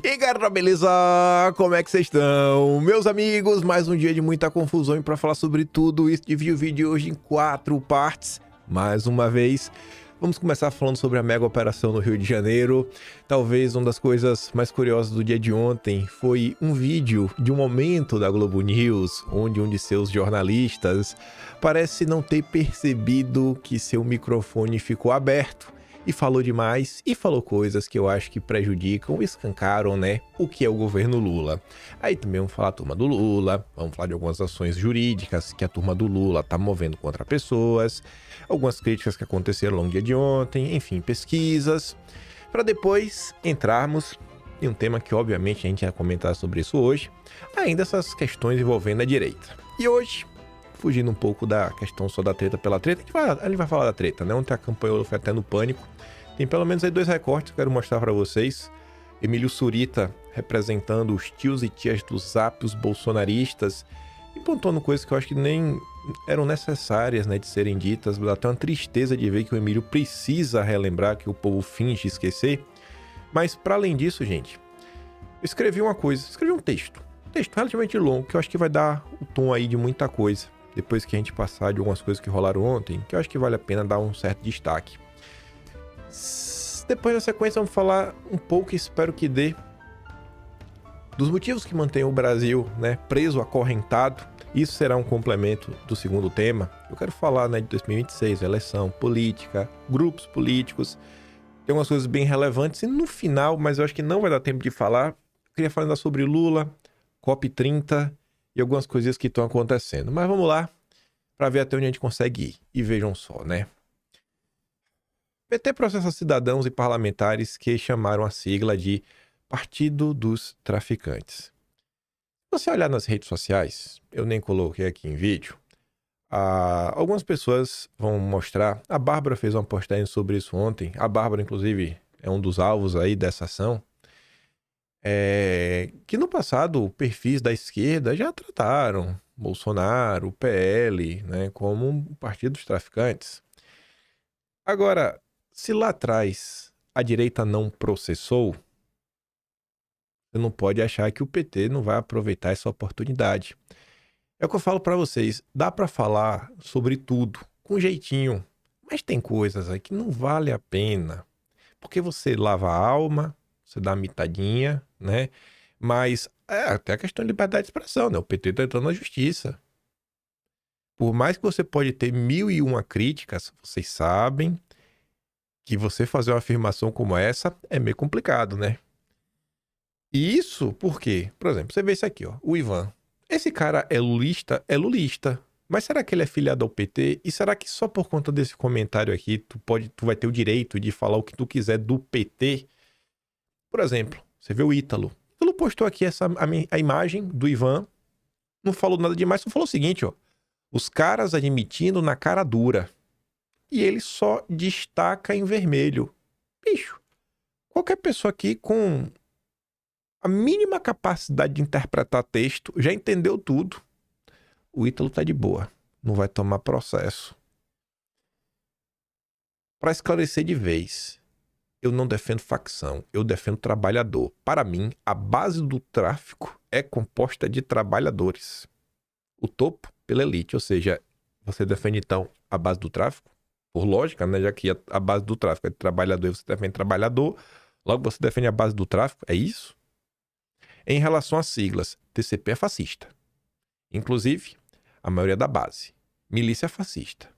E galera, beleza? Como é que vocês estão? Meus amigos, mais um dia de muita confusão e para falar sobre tudo isso, dividi o vídeo hoje em 4 partes. Mais uma vez, vamos começar falando sobre a mega operação no Rio de Janeiro. Talvez uma das coisas mais curiosas do dia de ontem foi um vídeo de um momento da Globo News, onde um de seus jornalistas parece não ter percebido que seu microfone ficou aberto. E falou demais, e falou coisas que eu acho que prejudicam, escancaram, né, o que é o governo Lula. Aí também vamos falar da turma do Lula, vamos falar de algumas ações jurídicas que a turma do Lula tá movendo contra pessoas, algumas críticas que aconteceram ao longo do dia de ontem, enfim, pesquisas, para depois entrarmos em um tema que obviamente a gente vai comentar sobre isso hoje, ainda essas questões envolvendo a direita. E hoje, fugindo um pouco da questão só da treta pela treta, a gente vai falar da treta, né? Ontem a campanha foi até no pânico. Tem pelo menos aí 2 recortes que eu quero mostrar para vocês. Emílio Surita representando os tios e tias do Zap, os bolsonaristas, e pontuando coisas que eu acho que nem eram necessárias, né, de serem ditas. Dá até uma tristeza de ver que o Emílio precisa relembrar, que o povo finge esquecer. Mas para além disso, gente, eu escrevi um texto relativamente longo, que eu acho que vai dar o tom aí de muita coisa. Depois que a gente passar de algumas coisas que rolaram ontem, que eu acho que vale a pena dar um certo destaque. Depois, na sequência, vamos falar um pouco, espero que dê, dos motivos que mantêm o Brasil, né, preso, acorrentado. Isso será um complemento do segundo tema. Eu quero falar, né, de 2026, eleição, política, grupos políticos. Tem umas coisas bem relevantes. E no final, mas eu acho que não vai dar tempo de falar, eu queria falar sobre Lula, COP30 e algumas coisinhas que estão acontecendo. Mas vamos lá, para ver até onde a gente consegue ir. E vejam só, né? PT processa cidadãos e parlamentares que chamaram a sigla de Partido dos Traficantes. Se você olhar nas redes sociais, eu nem coloquei aqui em vídeo, algumas pessoas vão mostrar. A Bárbara fez uma postagem sobre isso ontem. A Bárbara, inclusive, é um dos alvos aí dessa ação. Que no passado perfis da esquerda já trataram Bolsonaro, o PL, né, como um partido dos traficantes. Agora, se lá atrás a direita não processou, você não pode achar que o PT não vai aproveitar essa oportunidade. É o que eu falo para vocês, dá para falar sobre tudo, com jeitinho, mas tem coisas aí que não vale a pena, porque você lava a alma, você dá uma mitadinha, né? Mas até a questão de liberdade de expressão, né? O PT tá entrando na justiça. Por mais que você pode ter 1001 críticas, vocês sabem que você fazer uma afirmação como essa é meio complicado, né? E isso por quê? Por exemplo, você vê isso aqui, ó, o Ivan. Esse cara é lulista? É lulista. Mas será que ele é filiado ao PT? E será que só por conta desse comentário aqui tu vai ter o direito de falar o que tu quiser do PT? Por exemplo, você vê o Ítalo. O Ítalo postou aqui a imagem do Ivan. Não falou nada demais, só falou o seguinte, ó. Os caras admitindo na cara dura. E ele só destaca em vermelho. Bicho, qualquer pessoa aqui com a mínima capacidade de interpretar texto já entendeu tudo. O Ítalo tá de boa. Não vai tomar processo. Para esclarecer de vez, eu não defendo facção, eu defendo trabalhador. Para mim, a base do tráfico é composta de trabalhadores. O topo pela elite, ou seja, você defende então a base do tráfico? Por lógica, né? Já que a base do tráfico é de trabalhador e você defende trabalhador, logo você defende a base do tráfico, é isso? Em relação às siglas, TCP é fascista. Inclusive, a maioria da base. Milícia fascista.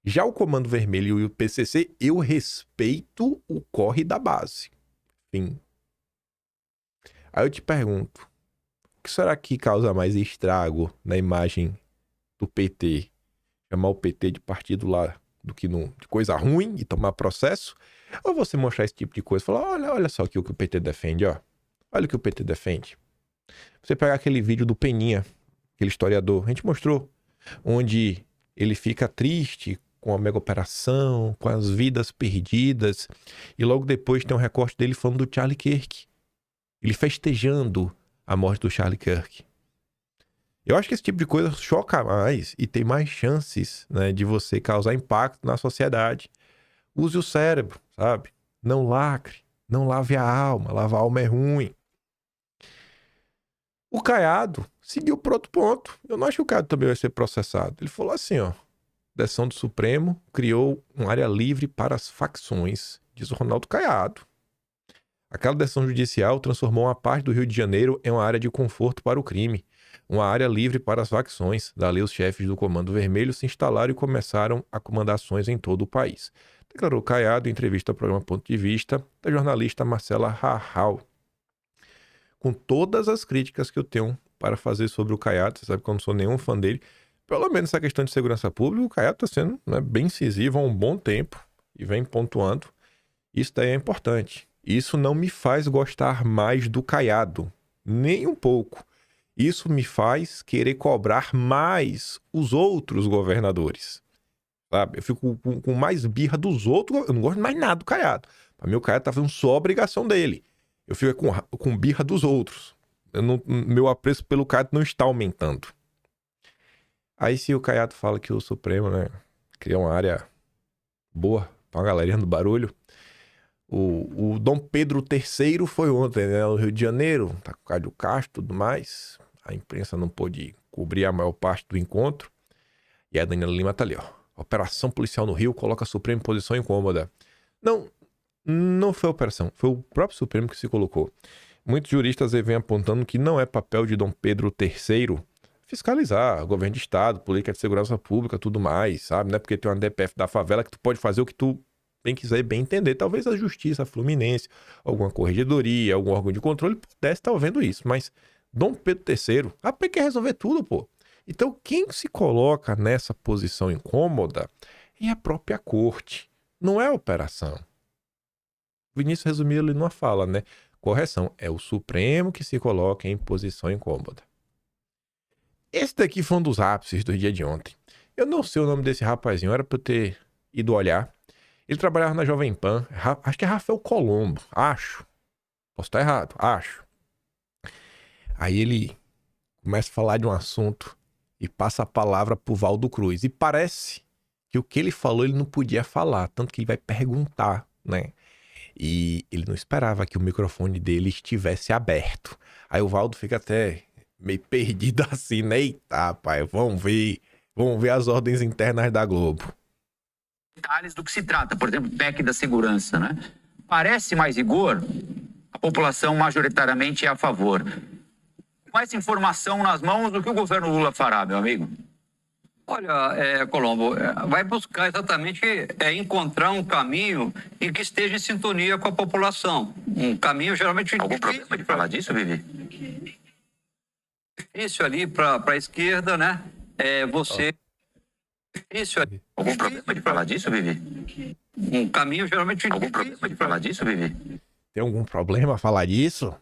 Já o Comando Vermelho e o PCC, eu respeito o corre da base. Fim. Aí eu te pergunto, o que será que causa mais estrago na imagem do PT? Chamar o PT de partido lá do que de coisa ruim e tomar processo? Ou você mostrar esse tipo de coisa e falar, olha só aqui o que o PT defende, ó. Olha o que o PT defende. Você pegar aquele vídeo do Peninha, aquele historiador, a gente mostrou, onde ele fica triste com a mega operação, com as vidas perdidas, e logo depois tem um recorte dele falando do Charlie Kirk. Ele festejando a morte do Charlie Kirk. Eu acho que esse tipo de coisa choca mais e tem mais chances, né, de você causar impacto na sociedade. Use o cérebro, sabe? Não lacre, não lave a alma. Lavar a alma é ruim. O Caiado seguiu para outro ponto. Eu não acho que o Caiado também vai ser processado. Ele falou assim, ó. Decisão do Supremo criou uma área livre para as facções, diz o Ronaldo Caiado. Aquela decisão judicial transformou uma parte do Rio de Janeiro em uma área de conforto para o crime, uma área livre para as facções. Dali, os chefes do Comando Vermelho se instalaram e começaram a comandar ações em todo o país. Declarou Caiado em entrevista ao programa Ponto de Vista da jornalista Marcela Rahal. Com todas as críticas que eu tenho para fazer sobre o Caiado, você sabe que eu não sou nenhum fã dele, pelo menos essa questão de segurança pública, o Caiado está sendo, né, bem incisivo há um bom tempo e vem pontuando. Isso daí é importante. Isso não me faz gostar mais do Caiado, nem um pouco. Isso me faz querer cobrar mais os outros governadores. Sabe? Eu fico com mais birra dos outros, eu não gosto mais nada do Caiado. Para mim, o Caiado está fazendo só a obrigação dele. Eu fico com birra dos outros. Meu apreço pelo Caiado não está aumentando. Aí se o Caiado fala que o Supremo, né, cria uma área boa pra uma galerinha do barulho. O Dom Pedro III foi ontem, né, no Rio de Janeiro, tá com o Cláudio Castro e tudo mais. A imprensa não pôde cobrir a maior parte do encontro. E a Daniela Lima tá ali, ó. Operação policial no Rio coloca o Supremo em posição incômoda. Não foi a operação, foi o próprio Supremo que se colocou. Muitos juristas vêm apontando que não é papel de Dom Pedro III fiscalizar governo de estado, política de segurança pública, tudo mais, sabe? Não é porque tem uma DPF da favela que tu pode fazer o que tu bem quiser e bem entender. Talvez a Justiça Fluminense, alguma corregedoria, algum órgão de controle pudesse estar vendo isso, mas Dom Pedro III, quer resolver tudo, pô. Então, quem se coloca nessa posição incômoda é a própria corte, não é a operação. Vinícius resumiu ali numa fala, né? Correção, é o Supremo que se coloca em posição incômoda. Esse daqui foi um dos ápices do dia de ontem. Eu não sei o nome desse rapazinho, era pra eu ter ido olhar. Ele trabalhava na Jovem Pan, acho que é Rafael Colombo, acho. Posso estar errado, acho. Aí ele começa a falar de um assunto e passa a palavra pro Valdo Cruz. E parece que o que ele falou ele não podia falar, tanto que ele vai perguntar, né? E ele não esperava que o microfone dele estivesse aberto. Aí o Valdo fica até meio perdido assim, né? Eita, pai, vamos ver as ordens internas da Globo. Detalhes do que se trata, por exemplo, PEC da segurança, né? Parece mais rigor, a população majoritariamente é a favor. Mais informação nas mãos do que o governo Lula fará, meu amigo? Olha, Colombo, vai buscar exatamente encontrar um caminho em que esteja em sintonia com a população. Um caminho geralmente... Algum problema de falar disso, Vivi? Difícil ali para a esquerda, né? Difícil ali. Algum problema de falar disso, Vivi? Um caminho geralmente... Algum problema de falar disso, Vivi? Tem algum problema falar disso?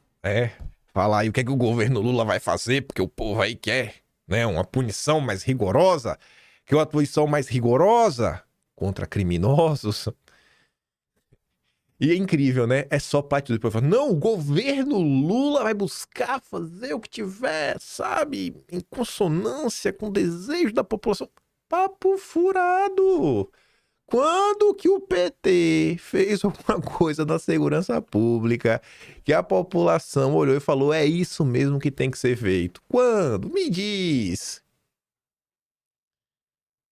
Falar aí o que é que o governo Lula vai fazer, porque o povo aí quer, né, uma punição mais rigorosa, que uma punição mais rigorosa contra criminosos. E é incrível, né? É só parte do povo falar, não, o governo Lula vai buscar fazer o que tiver, sabe, em consonância com o desejo da população. Papo furado! Quando que o PT fez alguma coisa na segurança pública que a população olhou e falou, é isso mesmo que tem que ser feito? Quando? Me diz!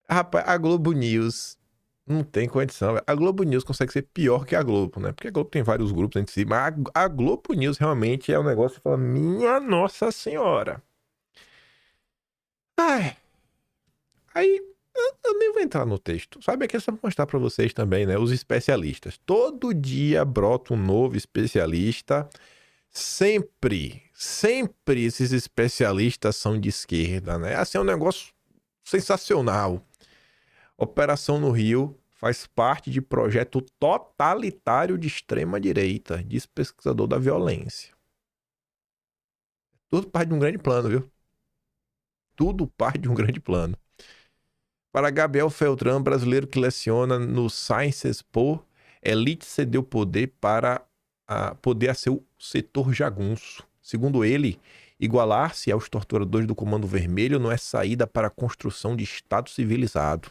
Rapaz, a Globo News não tem condição. A Globo News consegue ser pior que a Globo, né? Porque a Globo tem vários grupos entre si, mas a Globo News realmente é um negócio que fala, minha Nossa Senhora! Ai... Aí... Eu nem vou entrar no texto. Sabe, aqui é só mostrar pra vocês também, né? Os especialistas. Todo dia brota um novo especialista. Sempre esses especialistas são de esquerda, né? Assim, é um negócio sensacional. Operação no Rio faz parte de projeto totalitário de extrema-direita, diz pesquisador da violência. Tudo parte de um grande plano, viu? Tudo parte de um grande plano. Para Gabriel Feltran, brasileiro que leciona no Science Expo, elite cedeu poder para poder a seu setor jagunço. Segundo ele, igualar-se aos torturadores do Comando Vermelho não é saída para a construção de Estado civilizado.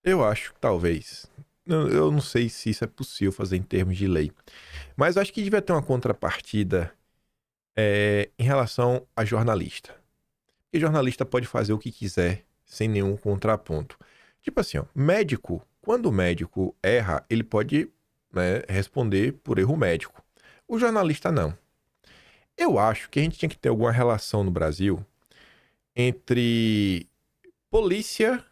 Eu acho que talvez eu não sei se isso é possível fazer em termos de lei. Mas eu acho que devia ter uma contrapartida em relação a jornalista. Porque jornalista pode fazer o que quiser sem nenhum contraponto. Tipo assim, ó, médico, quando o médico erra, ele pode, né, responder por erro médico. O jornalista não. Eu acho que a gente tinha que ter alguma relação no Brasil entre polícia,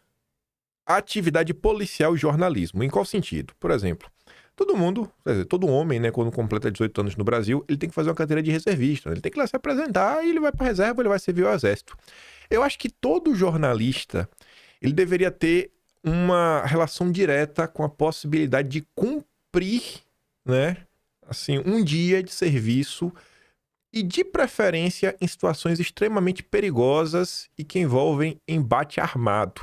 atividade policial e jornalismo. Em qual sentido? Por exemplo, todo mundo, quer dizer, todo homem, né, quando completa 18 anos no Brasil, ele tem que fazer uma carteira de reservista. Ele tem que ir lá se apresentar e ele vai para reserva, ele vai servir ao exército. Eu acho que todo jornalista, ele deveria ter uma relação direta com a possibilidade de cumprir, né, assim, um dia de serviço e de preferência em situações extremamente perigosas e que envolvem embate armado.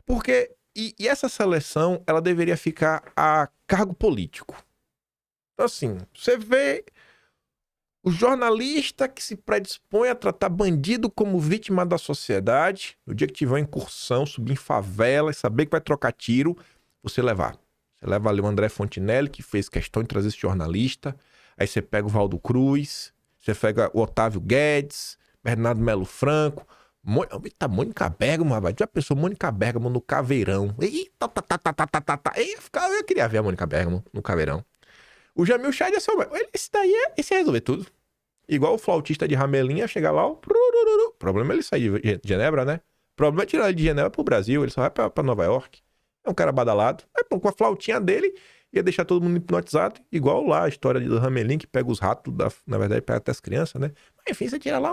Porque, e essa seleção, ela deveria ficar a cargo político. Então, assim, você vê o jornalista que se predispõe a tratar bandido como vítima da sociedade, no dia que tiver uma incursão, subir em favela e saber que vai trocar tiro, você levar. Você leva ali o André Fontinelli, que fez questão de trazer esse jornalista, aí você pega o Valdo Cruz, você pega o Otávio Guedes, Bernardo Melo Franco, Mônica Bergamo, rapaz. Já pensou Mônica Bergamo no Caveirão? Eita, eu queria ver a Mônica Bergamo no Caveirão. O Jamil Chad ia ser esse ia resolver tudo. Igual o flautista de Ramelinha chegar lá, o problema é ele sair de Genebra, né? O problema é tirar ele de Genebra pro Brasil, ele só vai pra Nova York. É um cara badalado. Com a flautinha dele, ia deixar todo mundo hipnotizado, igual lá a história do Ramelin, que pega os ratos, na verdade pega até as crianças, né? Mas enfim, você tira lá,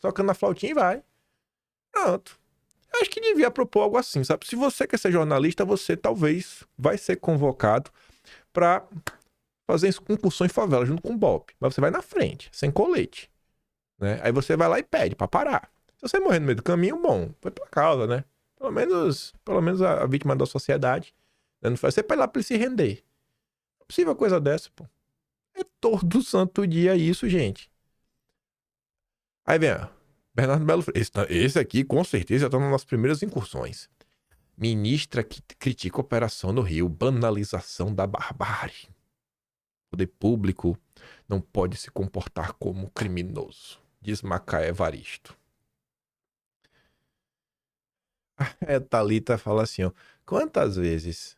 tocando na flautinha e vai. Pronto. Eu acho que devia propor algo assim, sabe? Se você quer ser jornalista, você talvez vai ser convocado pra fazer incursão em favela junto com o BOPE. Mas você vai na frente, sem colete, né? Aí você vai lá e pede pra parar. Se você morrer no meio do caminho, bom, foi tua causa, né? Pelo menos a vítima da sociedade, né? Não vai ser pra ir lá pra ele se render. Não é possível uma coisa dessa, pô. É todo santo dia isso, gente. Aí vem, ó, Bernardo Melo Franco. Esse aqui, com certeza, já tá nas nossas primeiras incursões. Ministra que critica a operação no Rio. Banalização da barbárie. O poder público não pode se comportar como criminoso, diz Macaé Evaristo. Thalita fala assim, ó. Quantas vezes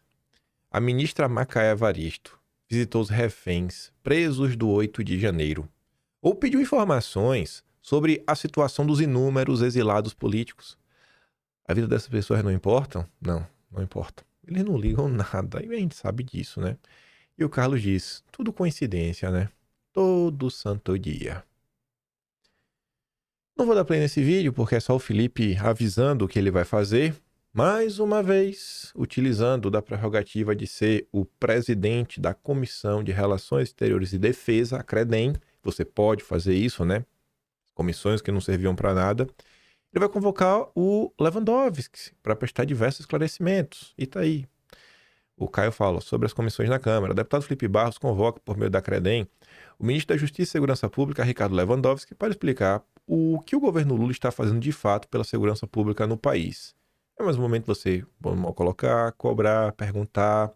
a ministra Macaé Evaristo visitou os reféns presos do 8 de janeiro ou pediu informações sobre a situação dos inúmeros exilados políticos? A vida dessas pessoas não importam? Não importam. Eles não ligam nada, e a gente sabe disso, né? E o Carlos diz, tudo coincidência, né? Todo santo dia. Não vou dar play nesse vídeo, porque é só o Felipe avisando o que ele vai fazer. Mais uma vez, utilizando da prerrogativa de ser o presidente da Comissão de Relações Exteriores e Defesa, a CREDEM. Você pode fazer isso, né? Comissões que não serviam para nada. Ele vai convocar o Lewandowski para prestar diversos esclarecimentos. E tá aí. O Caio fala sobre as comissões na Câmara. O deputado Felipe Barros convoca, por meio da CREDEM, o ministro da Justiça e Segurança Pública, Ricardo Lewandowski, para explicar o que o governo Lula está fazendo de fato pela segurança pública no país. É mais um momento você colocar, cobrar, perguntar,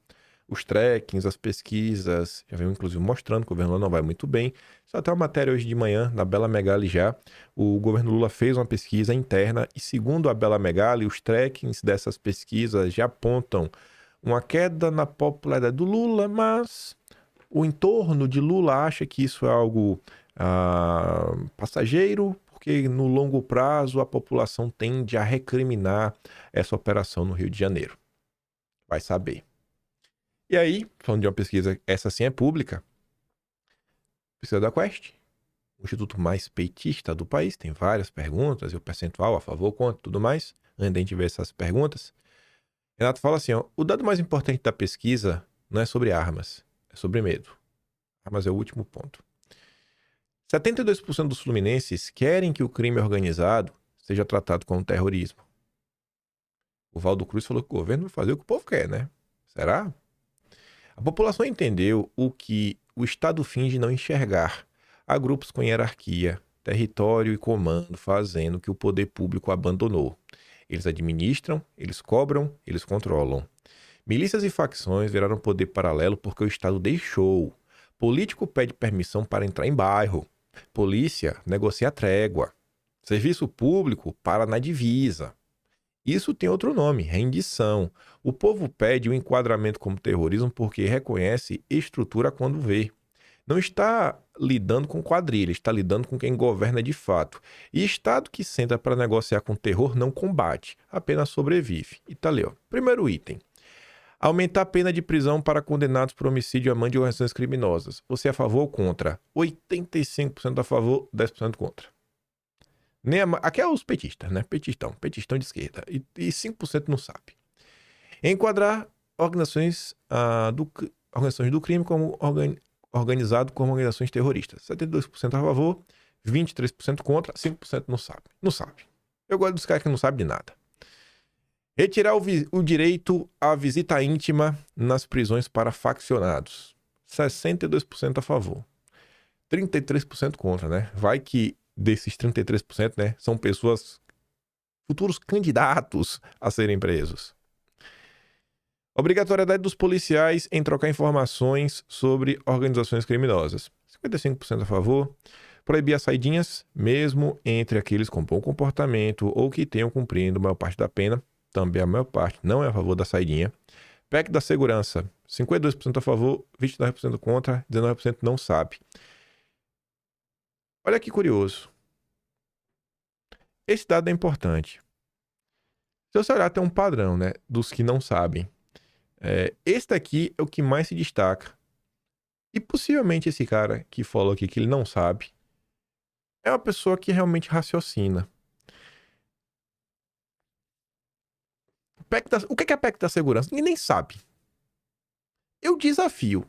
os trackings, as pesquisas, já veio inclusive mostrando que o governo Lula não vai muito bem. Só tem uma matéria hoje de manhã, na Bela Megali já, o governo Lula fez uma pesquisa interna e segundo a Bela Megali, os trackings dessas pesquisas já apontam uma queda na popularidade do Lula, mas o entorno de Lula acha que isso é algo passageiro, porque no longo prazo a população tende a recriminar essa operação no Rio de Janeiro. Vai saber. E aí, falando de uma pesquisa, essa sim é pública, pesquisa da Quest, o instituto mais petista do país, tem várias perguntas, e o percentual a favor, contra, tudo mais, antes da gente ver essas perguntas. Renato fala assim, ó, o dado mais importante da pesquisa não é sobre armas, é sobre medo. Armas é o último ponto. 72% dos fluminenses querem que o crime organizado seja tratado como terrorismo. O Valdo Cruz falou que o governo vai fazer o que o povo quer, né? Será? A população entendeu o que o Estado finge não enxergar. Há grupos com hierarquia, território e comando fazendo o que o poder público abandonou. Eles administram, eles cobram, eles controlam. Milícias e facções viraram poder paralelo porque o Estado deixou. Político pede permissão para entrar em bairro. Polícia negocia trégua. Serviço público para na divisa. Isso tem outro nome, rendição. O povo pede o enquadramento como terrorismo porque reconhece estrutura quando vê. Não está lidando com quadrilha, está lidando com quem governa de fato. E Estado que senta para negociar com terror não combate, apenas sobrevive. E tá ali, ó. Primeiro item. Aumentar a pena de prisão para condenados por homicídio a mão de organizações criminosas. Você é a favor ou contra? 85% a favor, 10% contra. Aqui é os petistas, né? Petistão de esquerda. E 5% não sabe. Enquadrar organizações do crime como organizado como organizações terroristas. 72% a favor, 23% contra, 5% não sabe. Não sabe. Eu gosto dos caras que não sabem de nada. Retirar o direito à visita íntima nas prisões para faccionados. 62% a favor. 33% contra, né? Vai que desses 33%, né, são pessoas, futuros candidatos a serem presos. Obrigatoriedade dos policiais em trocar informações sobre organizações criminosas. 55% a favor. Proibir as saidinhas, mesmo entre aqueles com bom comportamento ou que tenham cumprido a maior parte da pena. Também a maior parte não é a favor da saidinha. PEC da segurança. 52% a favor, 29% contra, 19% não sabe. Olha que curioso. Esse dado é importante. Se você olhar, tem um padrão, né, dos que não sabem. Esse daqui é o que mais se destaca. E possivelmente esse cara que falou aqui que ele não sabe é uma pessoa que realmente raciocina. O que é a PEC da segurança? Ninguém nem sabe. Eu desafio.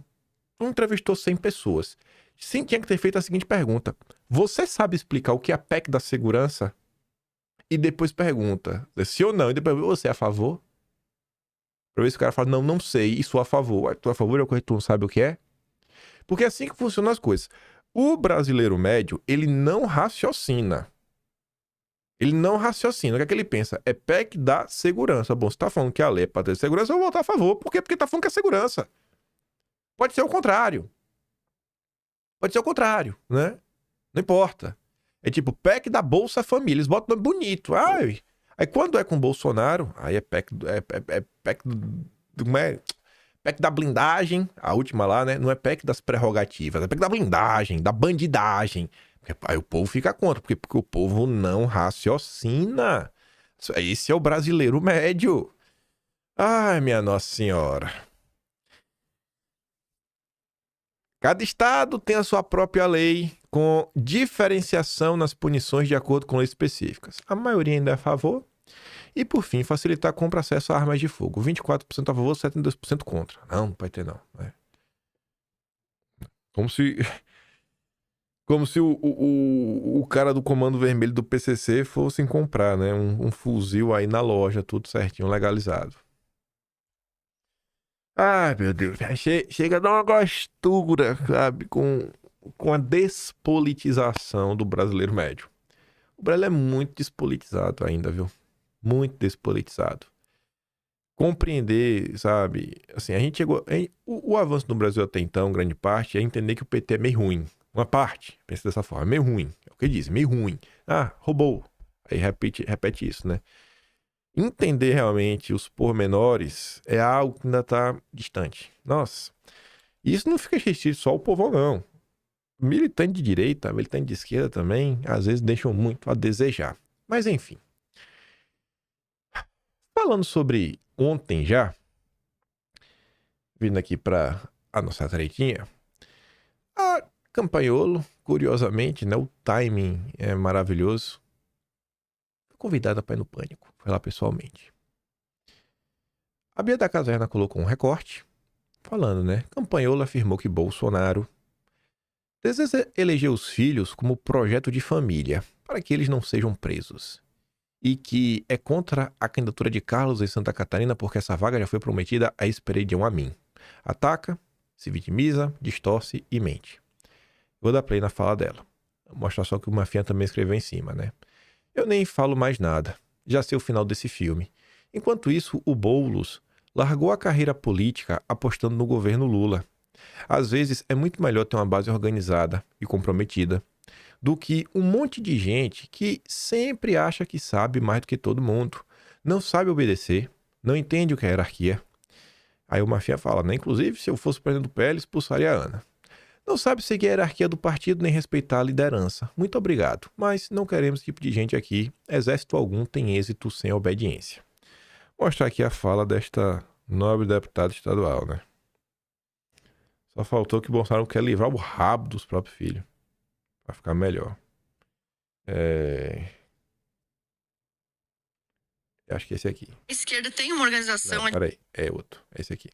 Entrevistou 100 pessoas. Sim, tinha que ter feito a seguinte pergunta. Você sabe explicar o que é a PEC da segurança? E depois pergunta se ou não. E depois você é a favor? Pra ver se o cara fala, não sei, e sou a favor. Tu é a favor ou tu não sabe o que é? Porque é assim que funcionam as coisas. O brasileiro médio, ele não raciocina. Ele não raciocina. O que é que ele pensa? É PEC da segurança. Bom, se tá falando que a lei é pra ter segurança, eu vou votar a favor. Por quê? Porque tá falando que é segurança. Pode ser o contrário. Pode ser o contrário, né? Não importa. É tipo PEC da Bolsa Família. Eles botam nome bonito. Ai. Aí quando é com Bolsonaro, aí é PEC PEC da blindagem, a última lá, né? Não é PEC das prerrogativas, é PEC da blindagem, da bandidagem. Aí o povo fica contra, porque o povo não raciocina. Esse é o brasileiro médio. Ai, minha Nossa Senhora. Cada estado tem a sua própria lei, com diferenciação nas punições de acordo com leis específicas. A maioria ainda é a favor. E, por fim, facilitar a compra e acesso a armas de fogo. 24% a favor, 72% contra. Não pode ter não. Né? Como se o cara do Comando Vermelho do PCC fosse comprar, né? Um fuzil aí na loja, tudo certinho, legalizado. Ai, meu Deus. Chega a dar uma gostura, sabe? Com a despolitização do brasileiro médio. O Brasil é muito despolitizado ainda, viu? Muito despolitizado. Compreender, sabe? Assim, a gente chegou... O avanço no Brasil até então, grande parte, é entender que o PT é meio ruim. Uma parte, pensa dessa forma, meio ruim. É o que diz, meio ruim. Ah, roubou. Aí repete isso, né? Entender realmente os pormenores é algo que ainda tá distante. Nossa. E isso não fica restrito só ao povão, não. Militante de direita, militante de esquerda também, às vezes deixam muito a desejar. Mas enfim. Falando sobre ontem já, vindo aqui para a nossa tretinha, a Campagnolo, curiosamente, né, o timing é maravilhoso, foi convidada para ir no Pânico, foi lá pessoalmente. A Bia da Caverna colocou um recorte, falando, né, Campagnolo afirmou que Bolsonaro deseja eleger os filhos como projeto de família, para que eles não sejam presos. E que é contra a candidatura de Carlos em Santa Catarina porque essa vaga já foi prometida a Esperidião Amin. Ataca, se vitimiza, distorce e mente. Vou dar play na fala dela. Vou mostrar só que o Mafinha também escreveu em cima, né? Eu nem falo mais nada. Já sei o final desse filme. Enquanto isso, o Boulos largou a carreira política apostando no governo Lula. Às vezes, é muito melhor ter uma base organizada e comprometida do que um monte de gente que sempre acha que sabe mais do que todo mundo, não sabe obedecer, não entende o que é hierarquia. Aí o Marfinha fala, né? Inclusive, se eu fosse presidente do PL, expulsaria a Ana. Não sabe seguir a hierarquia do partido nem respeitar a liderança. Muito obrigado, mas não queremos esse tipo de gente aqui. Exército algum tem êxito sem obediência. Vou mostrar aqui a fala desta nobre deputada estadual, né? Só faltou que o Bolsonaro quer livrar o rabo dos próprios filhos. Pra ficar melhor. Eu acho que é esse aqui. A esquerda tem uma organização... Não, peraí, é outro. É esse aqui.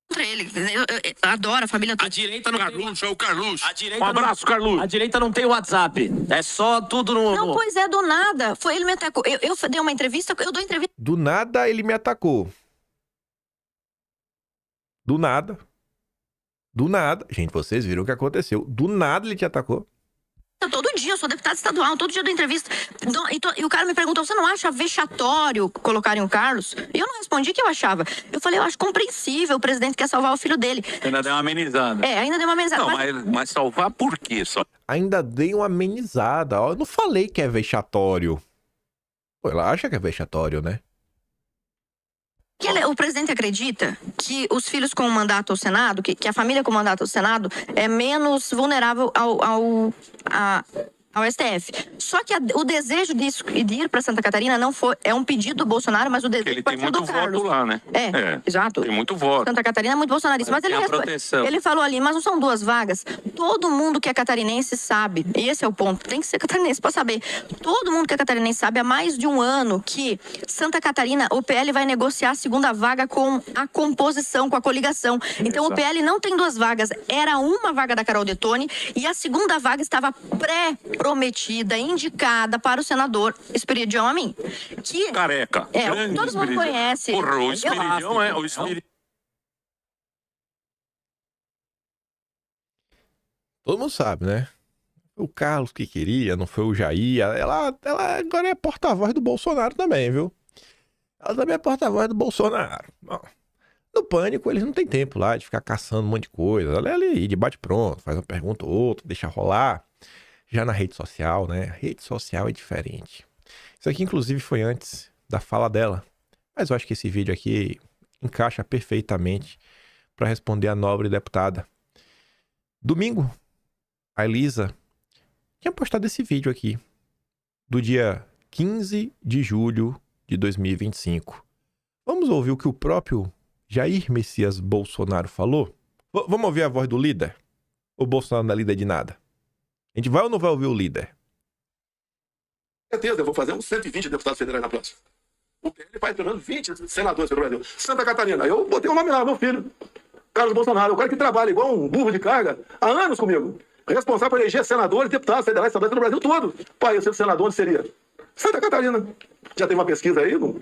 Contra ele. Eu adoro a família toda. A direita não Carluxo, é o Carluxo. A direita Um abraço, Carluxo. A direita não tem WhatsApp. É só tudo no... Não, pois é, do nada. Foi ele me atacou. Eu dei uma entrevista, eu dou entrevista Do nada ele me atacou. Do nada. Do nada. Gente, vocês viram o que aconteceu. Do nada ele te atacou. todo dia. Eu sou deputada estadual, todo dia eu dou entrevista. E o cara me perguntou, você não acha vexatório colocarem o Carlos? E eu não respondi que eu achava. Eu falei, eu acho compreensível, o presidente quer salvar o filho dele. Ainda deu uma amenizada. Ainda deu uma amenizada. Não, mas salvar por quê? Só... Ainda dei uma amenizada. Ó, eu não falei que é vexatório. Pô, ela acha que é vexatório, né? O presidente acredita que os filhos com mandato ao Senado, que a família com mandato ao Senado é menos vulnerável ao STF. Só que o desejo de ir para Santa Catarina não foi, é um pedido do Bolsonaro, mas o desejo ele tem muito voto lá, né? Exato. Tem muito voto. Santa Catarina é muito bolsonarista, mas ele falou ali, mas não são 2 vagas. Todo mundo que é catarinense sabe, e esse é o ponto, tem que ser catarinense para saber. Todo mundo que é catarinense sabe há mais de um ano que Santa Catarina, o PL vai negociar a 2ª vaga com a composição, com a coligação. Então o PL não tem 2 vagas, era uma vaga da Carol Detoni e a 2ª vaga estava prometida, indicada para o senador Esperidião Amin. Que Careca. Todo mundo conhece. Porra, o Esperidião é o Esperidião. Todo mundo sabe, né? O Carlos que queria, não foi o Jair. Ela agora é porta-voz do Bolsonaro também, viu? Ela também é porta-voz do Bolsonaro. Bom, no Pânico, eles não têm tempo lá de ficar caçando um monte de coisa. Ela é ali, de bate-pronto, faz uma pergunta ou outra, deixa rolar. Já na rede social, né? A rede social é diferente. Isso aqui, inclusive, foi antes da fala dela. Mas eu acho que esse vídeo aqui encaixa perfeitamente para responder a nobre deputada. Domingo, a Elisa tinha postado esse vídeo aqui, do dia 15 de julho de 2025. Vamos ouvir o que o próprio Jair Messias Bolsonaro falou? Vamos ouvir a voz do líder? O Bolsonaro não é líder de nada. A gente vai ou não vai ouvir o líder? Com certeza, eu vou fazer uns 120 deputados federais na próxima. O PL faz pelo menos 20 senadores pelo Brasil. Santa Catarina, eu botei o nome lá, meu filho, Carlos Bolsonaro, o cara que trabalha igual um burro de carga há anos comigo. Responsável por eleger senadores, deputados federais, estaduais no Brasil todo. Pai, eu ser senador, onde seria? Santa Catarina. Já tem uma pesquisa aí, o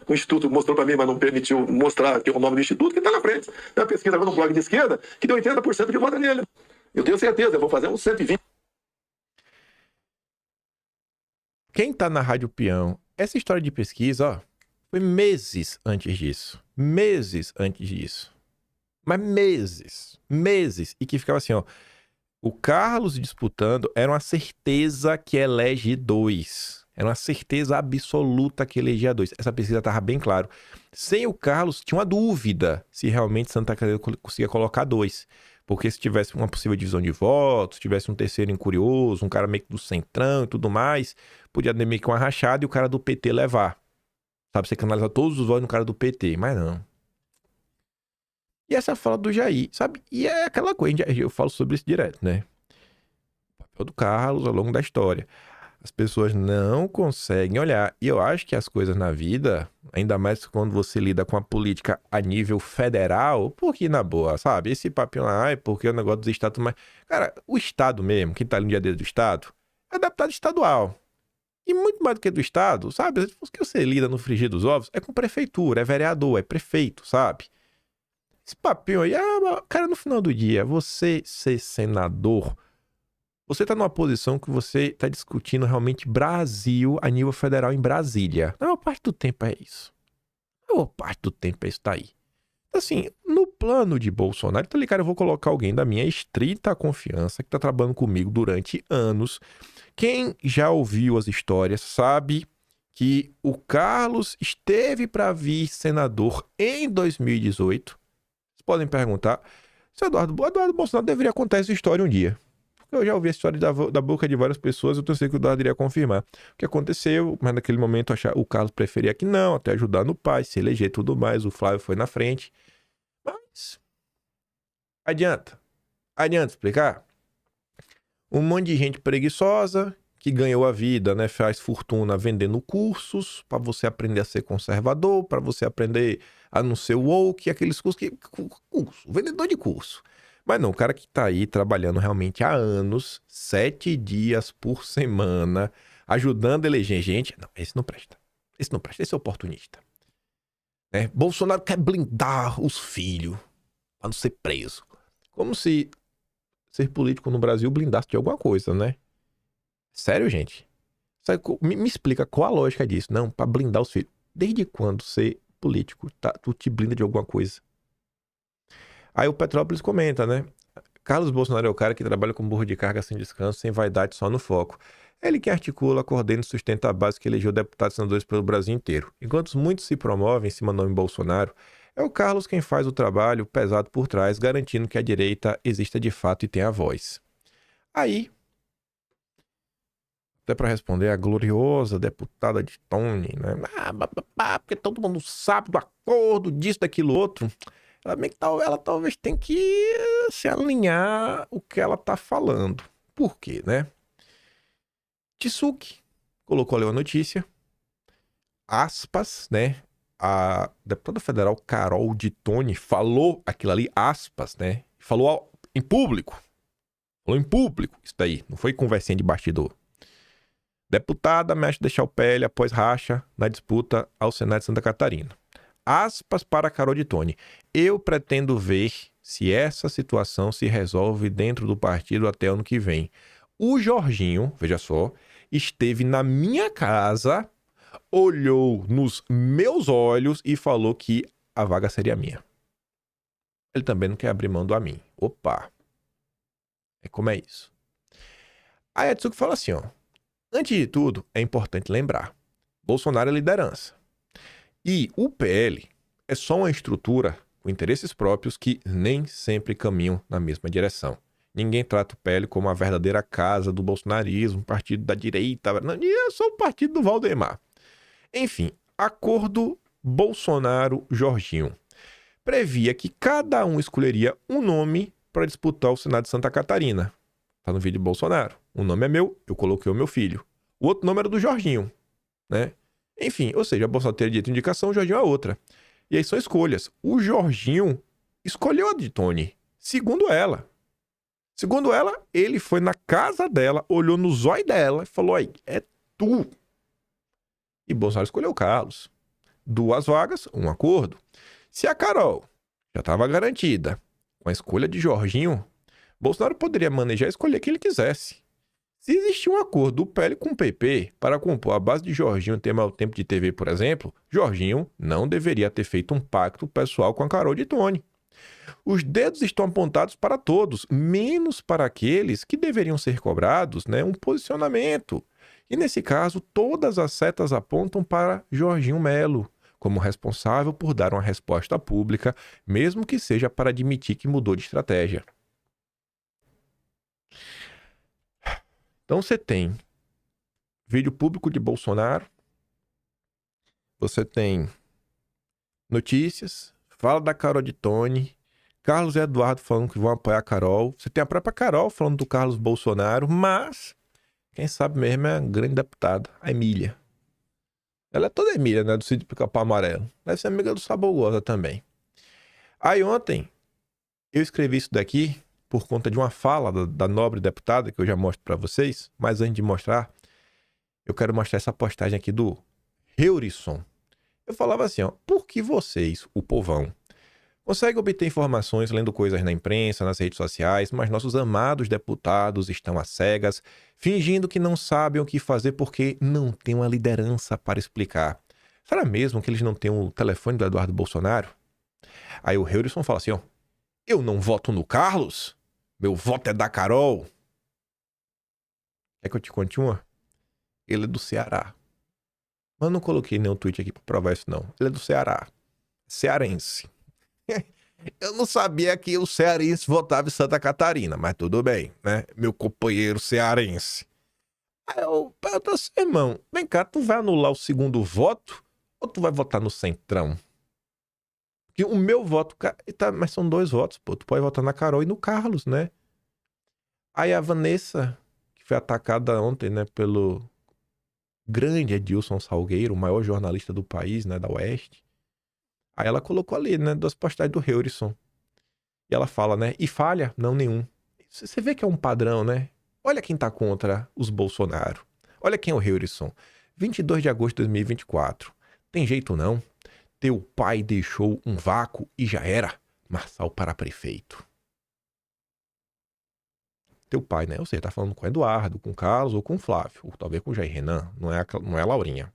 Instituto mostrou para mim, mas não permitiu mostrar que é o nome do Instituto, que está na frente. Tem uma pesquisa agora no blog de esquerda, que deu 80% que vota nele. Eu tenho certeza, eu vou fazer uns 120. Quem tá na Rádio Peão, essa história de pesquisa, ó, foi meses antes disso. Meses antes disso. Mas meses. E que ficava assim, ó. O Carlos disputando era uma certeza que elege 2. Era uma certeza absoluta que elegia 2. Essa pesquisa tava bem claro. Sem o Carlos, tinha uma dúvida se realmente Santa Catarina conseguia colocar 2. Porque se tivesse uma possível divisão de votos, se tivesse um terceiro incurioso, um cara meio que do centrão e tudo mais, podia ter meio que uma rachada e o cara do PT levar. Sabe, você canaliza todos os votos no cara do PT, mas não. E essa fala do Jair, sabe? E é aquela coisa, eu falo sobre isso direto, né? O papel do Carlos ao longo da história. As pessoas não conseguem olhar. E eu acho que as coisas na vida, ainda mais quando você lida com a política a nível federal, porque na boa, sabe? Esse papinho lá, porque o negócio dos estados... Mas, cara, o estado mesmo, quem tá ali no dia a dia do estado, é deputado estadual. E muito mais do que do estado, sabe? O que você lida no frigir dos ovos é com prefeitura, é vereador, é prefeito, sabe? Esse papinho aí, cara, no final do dia, você ser senador... Você está numa posição que você está discutindo realmente Brasil a nível federal em Brasília. A maior parte do tempo é isso. A maior parte do tempo isso tá aí. Assim, no plano de Bolsonaro, então, cara, eu vou colocar alguém da minha estrita confiança que tá trabalhando comigo durante anos. Quem já ouviu as histórias sabe que o Carlos esteve para vir senador em 2018. Vocês podem perguntar se Eduardo Bolsonaro deveria contar essa história um dia. Porque eu já ouvi a história da boca de várias pessoas, eu sei que o Eduardo iria confirmar o que aconteceu, mas naquele momento o Carlos preferia que não, até ajudar no pai, se eleger e tudo mais, o Flávio foi na frente. Mas adianta explicar? Um monte de gente preguiçosa que ganhou a vida, né, faz fortuna vendendo cursos para você aprender a ser conservador, para você aprender a não ser woke, aqueles curso, vendedor de curso. Mas não, o cara que tá aí trabalhando realmente há anos, 7 dias por semana, ajudando a eleger gente, não, esse não presta, esse é oportunista. Né? Bolsonaro quer blindar os filhos para não ser preso. Como se ser político no Brasil blindasse de alguma coisa, né? Sério, gente? Me explica qual a lógica disso. Não, para blindar os filhos. Desde quando ser político tu te blinda de alguma coisa? Aí o Petrópolis comenta, né? Carlos Bolsonaro é o cara que trabalha com burro de carga sem descanso, sem vaidade, só no foco. Ele que articula, coordena e sustenta a base que elegeu deputados e senadores pelo Brasil inteiro. Enquanto muitos se promovem em cima do nome Bolsonaro, é o Carlos quem faz o trabalho pesado por trás, garantindo que a direita exista de fato e tenha voz. Aí, até para responder a gloriosa deputada de Tony, né? Porque todo mundo sabe do acordo, disso, daquilo, outro. Ela talvez tenha que se alinhar o que ela tá falando. Por quê, né? Tsuki colocou ali uma notícia. Aspas, né? A deputada federal Carol de Tony falou aquilo ali, aspas, né? Falou em público. Falou em público isso daí. Não foi conversinha de bastidor. Deputada ameaça deixar o PL após racha na disputa ao Senado de Santa Catarina. Aspas para Carol de Tony. Eu pretendo ver se essa situação se resolve dentro do partido até ano que vem. O Jorginho, veja só, esteve na minha casa, olhou nos meus olhos e falou que a vaga seria minha. Ele também não quer abrir mão do a mim. Opa! Como é isso? Aí a Tsuki fala assim, ó. Antes de tudo, é importante lembrar. Bolsonaro é liderança. E o PL é só uma estrutura com interesses próprios que nem sempre caminham na mesma direção. Ninguém trata o PL como a verdadeira casa do bolsonarismo, partido da direita. Não, é só o partido do Valdemar. Enfim, acordo Bolsonaro-Jorginho previa que cada um escolheria um nome para disputar o Senado de Santa Catarina. Tá no vídeo de Bolsonaro. Um nome é meu, eu coloquei o meu filho. O outro nome era do Jorginho, né? Enfim, ou seja, a Bolsonaro teria direito de indicação, o Jorginho a outra. E aí são escolhas. O Jorginho escolheu a de Tony, segundo ela. Segundo ela, ele foi na casa dela, olhou no zóio dela e falou, aí, é tu. E Bolsonaro escolheu o Carlos. 2 vagas, um acordo. Se a Carol já estava garantida com a escolha de Jorginho, Bolsonaro poderia manejar e escolher quem ele quisesse. Se existia um acordo do PL com o PP para compor a base de Jorginho ter maior tempo de TV, por exemplo, Jorginho não deveria ter feito um pacto pessoal com a Carol de Tony. Os dedos estão apontados para todos, menos para aqueles que deveriam ser cobrados, né, um posicionamento. E nesse caso, todas as setas apontam para Jorginho Melo, como responsável por dar uma resposta pública, mesmo que seja para admitir que mudou de estratégia. Então você tem vídeo público de Bolsonaro, você tem notícias, fala da Carol de Tony, Carlos e Eduardo falando que vão apoiar a Carol, você tem a própria Carol falando do Carlos Bolsonaro, mas quem sabe mesmo é a grande deputada, a Emília. Ela é toda Emília, né, do Sítio Pica-Pau Amarelo. Deve ser amiga do Sabugosa também. Aí ontem eu escrevi isso daqui por conta de uma fala da nobre deputada, que eu já mostro para vocês, mas antes de mostrar, eu quero mostrar essa postagem aqui do Heurisson. Eu falava assim, ó, por que vocês, o povão, conseguem obter informações lendo coisas na imprensa, nas redes sociais, mas nossos amados deputados estão às cegas, fingindo que não sabem o que fazer porque não tem uma liderança para explicar. será mesmo que eles não têm o telefone do Eduardo Bolsonaro? Aí o Heurison fala assim, ó, eu não voto no Carlos, meu voto é da Carol. Quer que eu te conte uma? Ele é do Ceará. Mas eu não coloquei nenhum tweet aqui pra provar isso, não. Ele é do Ceará. Cearense. Eu não sabia que o cearense votava em Santa Catarina, mas tudo bem, né? Meu companheiro cearense. Aí eu pergunto assim, irmão, vem cá, tu vai anular o segundo voto ou tu vai votar no Centrão? Porque o meu voto, mas são 2 votos, pô. Tu pode votar na Carol e no Carlos, né? Aí a Vanessa, que foi atacada ontem, né, pelo grande Edilson Salgueiro, o maior jornalista do país, né, da Oeste. Aí ela colocou ali, né, 2 postagens do Heurison. E ela fala, né, e falha? Não, nenhum. Você vê que é um padrão, né? Olha quem tá contra os Bolsonaro. Olha quem é o Heurison. 22 de agosto de 2024. Tem jeito não? Teu pai deixou um vácuo e já era. Marçal para prefeito. Teu pai, né? Ou seja, tá falando com o Eduardo, com o Carlos ou com o Flávio. Ou talvez com o Jair Renan. Não é a Laurinha.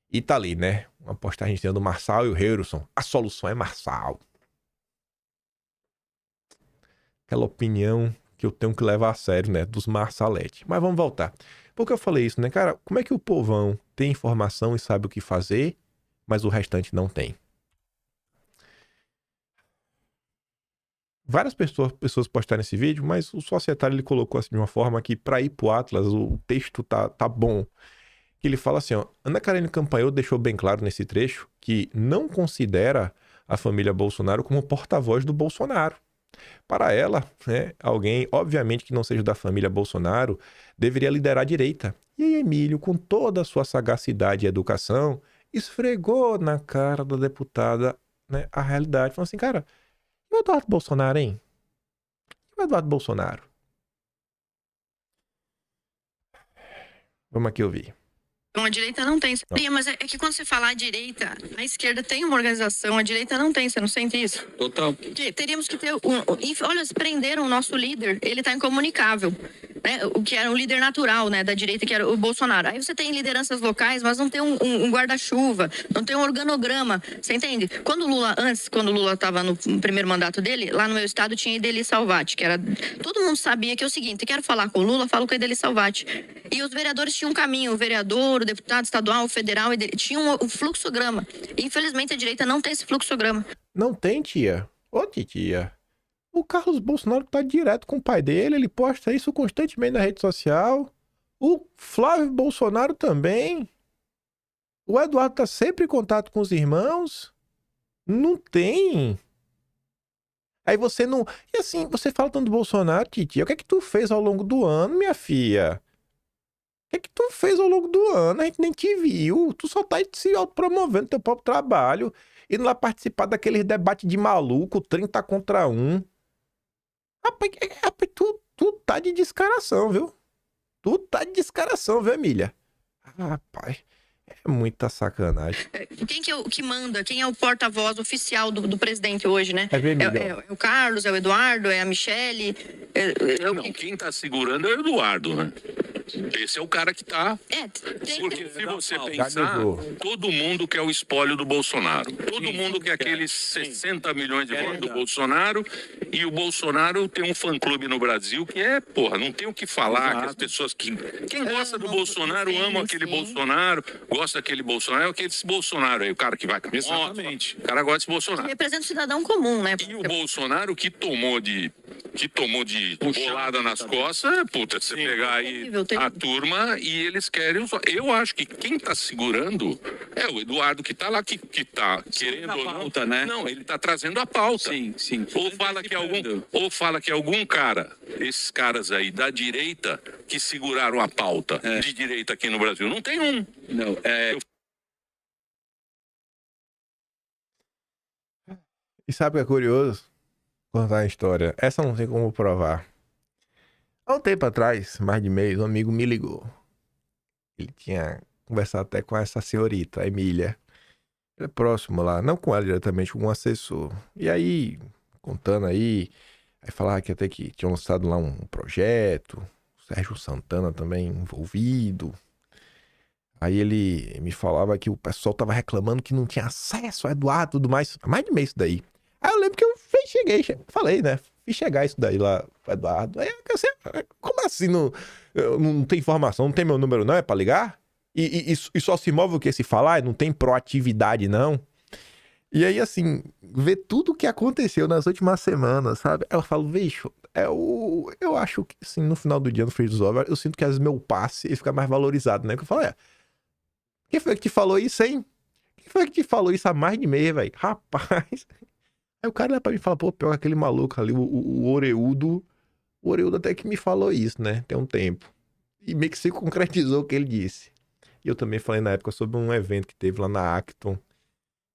E tá ali, né? Uma postagem dizendo Marçal e o Heurison. A solução é Marçal. Aquela opinião que eu tenho que levar a sério, né? Dos Marsalete. Mas vamos voltar. Por que eu falei isso, né, cara? Como é que o povão tem informação e sabe o que fazer, mas o restante não tem? Várias pessoas postaram esse vídeo, mas o societário ele colocou assim de uma forma que, para ir pro Atlas, o texto tá bom. Que ele fala assim, ó, Ana Karine Campanholo deixou bem claro nesse trecho que não considera a família Bolsonaro como porta-voz do Bolsonaro. Para ela, né, alguém, obviamente que não seja da família Bolsonaro, deveria liderar a direita. E aí Emílio, com toda a sua sagacidade e educação, esfregou na cara da deputada, né, a realidade. Falou assim, cara, e o Eduardo Bolsonaro, hein? E o Eduardo Bolsonaro? Vamos aqui ouvir. A direita não tem. Mas é que quando você fala a direita, a esquerda tem uma organização, a direita não tem, você não sente isso? Total. Que teríamos que ter olha, eles prenderam o nosso líder, ele tá incomunicável, né? O que era um líder natural, né, da direita, que era o Bolsonaro. Aí você tem lideranças locais, mas não tem um guarda-chuva, não tem um organograma, você entende? Quando o Lula tava no primeiro mandato dele, lá no meu estado tinha Ideli Salvati, que era... Todo mundo sabia que é o seguinte, quero falar com o Lula, falo com a Ideli Salvati. E os vereadores tinham um caminho, o vereador, o deputado estadual, o federal, tinha um fluxograma. Infelizmente, a direita não tem esse fluxograma. Não tem, tia? Ô, tia. O Carlos Bolsonaro tá direto com o pai dele, ele posta isso constantemente na rede social. O Flávio Bolsonaro também. O Eduardo tá sempre em contato com os irmãos. Não tem. Aí você não... E assim, você fala tanto do Bolsonaro, titia, o que é que tu fez ao longo do ano, minha filha? O que é que tu fez ao longo do ano? A gente nem te viu. Tu só tá se autopromovendo teu próprio trabalho. Indo lá participar daqueles debates de maluco, 30 contra 1. Rapaz, tu tá de descaração, viu? Tu tá de descaração, viu, Emília? Rapaz, é muita sacanagem. Quem que é o que manda? Quem é o porta-voz oficial do presidente hoje, né? É o Carlos, é o Eduardo, é a Michele. Não, quem tá segurando é o Eduardo, né? Esse é o cara que tá... Porque se você pensar, todo mundo quer o espólio do Bolsonaro. Todo mundo quer aqueles 60 milhões de votos do Bolsonaro. E o Bolsonaro tem um fã-clube no Brasil que é, porra, não tem o que falar. Que as pessoas que... Quem gosta do Bolsonaro ama aquele Bolsonaro, gosta daquele Bolsonaro, é aquele Bolsonaro aí, o cara que vai com Exatamente. O cara gosta desse Bolsonaro. Representa o cidadão comum, né? E o Bolsonaro que tomou de bolada nas costas, puta, você pegar aí a turma e eles querem... Eu acho que quem tá segurando é o Eduardo que tá lá, que tá querendo ou não... Pauta, né? Não, ele tá trazendo a pauta. Sim. Ou fala que algum cara, esses caras aí da direita, que seguraram a pauta de direita aqui no Brasil. Não tem um. Não, E sabe o que é curioso? Contar a história. Essa não tem como provar. Há um tempo atrás, mais de mês, um amigo me ligou. Ele tinha conversado até com essa senhorita, a Emília. Ele é próximo lá, não com ela diretamente, com um assessor. E aí, contando aí falava que até que tinham lançado lá um projeto, o Sérgio Santana também envolvido. Aí ele me falava que o pessoal tava reclamando que não tinha acesso a Eduardo e tudo mais. Há mais de mês isso daí. Aí eu lembro que eu falei, né? Fiz chegar isso daí lá pro Eduardo. Aí eu, como assim não tem informação, não tem meu número não, é pra ligar? E só se move o que se falar, não tem proatividade não. E aí, assim, ver tudo o que aconteceu nas últimas semanas, sabe? Eu falo, bicho, eu acho que, assim, no final do dia, no Free Resolve, eu sinto que às vezes meu passe fica mais valorizado, né? Que eu falo, quem foi que te falou isso, hein? Quem foi que te falou isso há mais de mês, velho? Rapaz. Aí o cara olha pra mim e fala, pô, pior que aquele maluco ali, o Oreudo até que me falou isso, né? Tem um tempo. E meio que se concretizou o que ele disse. E eu também falei na época sobre um evento que teve lá na Acton.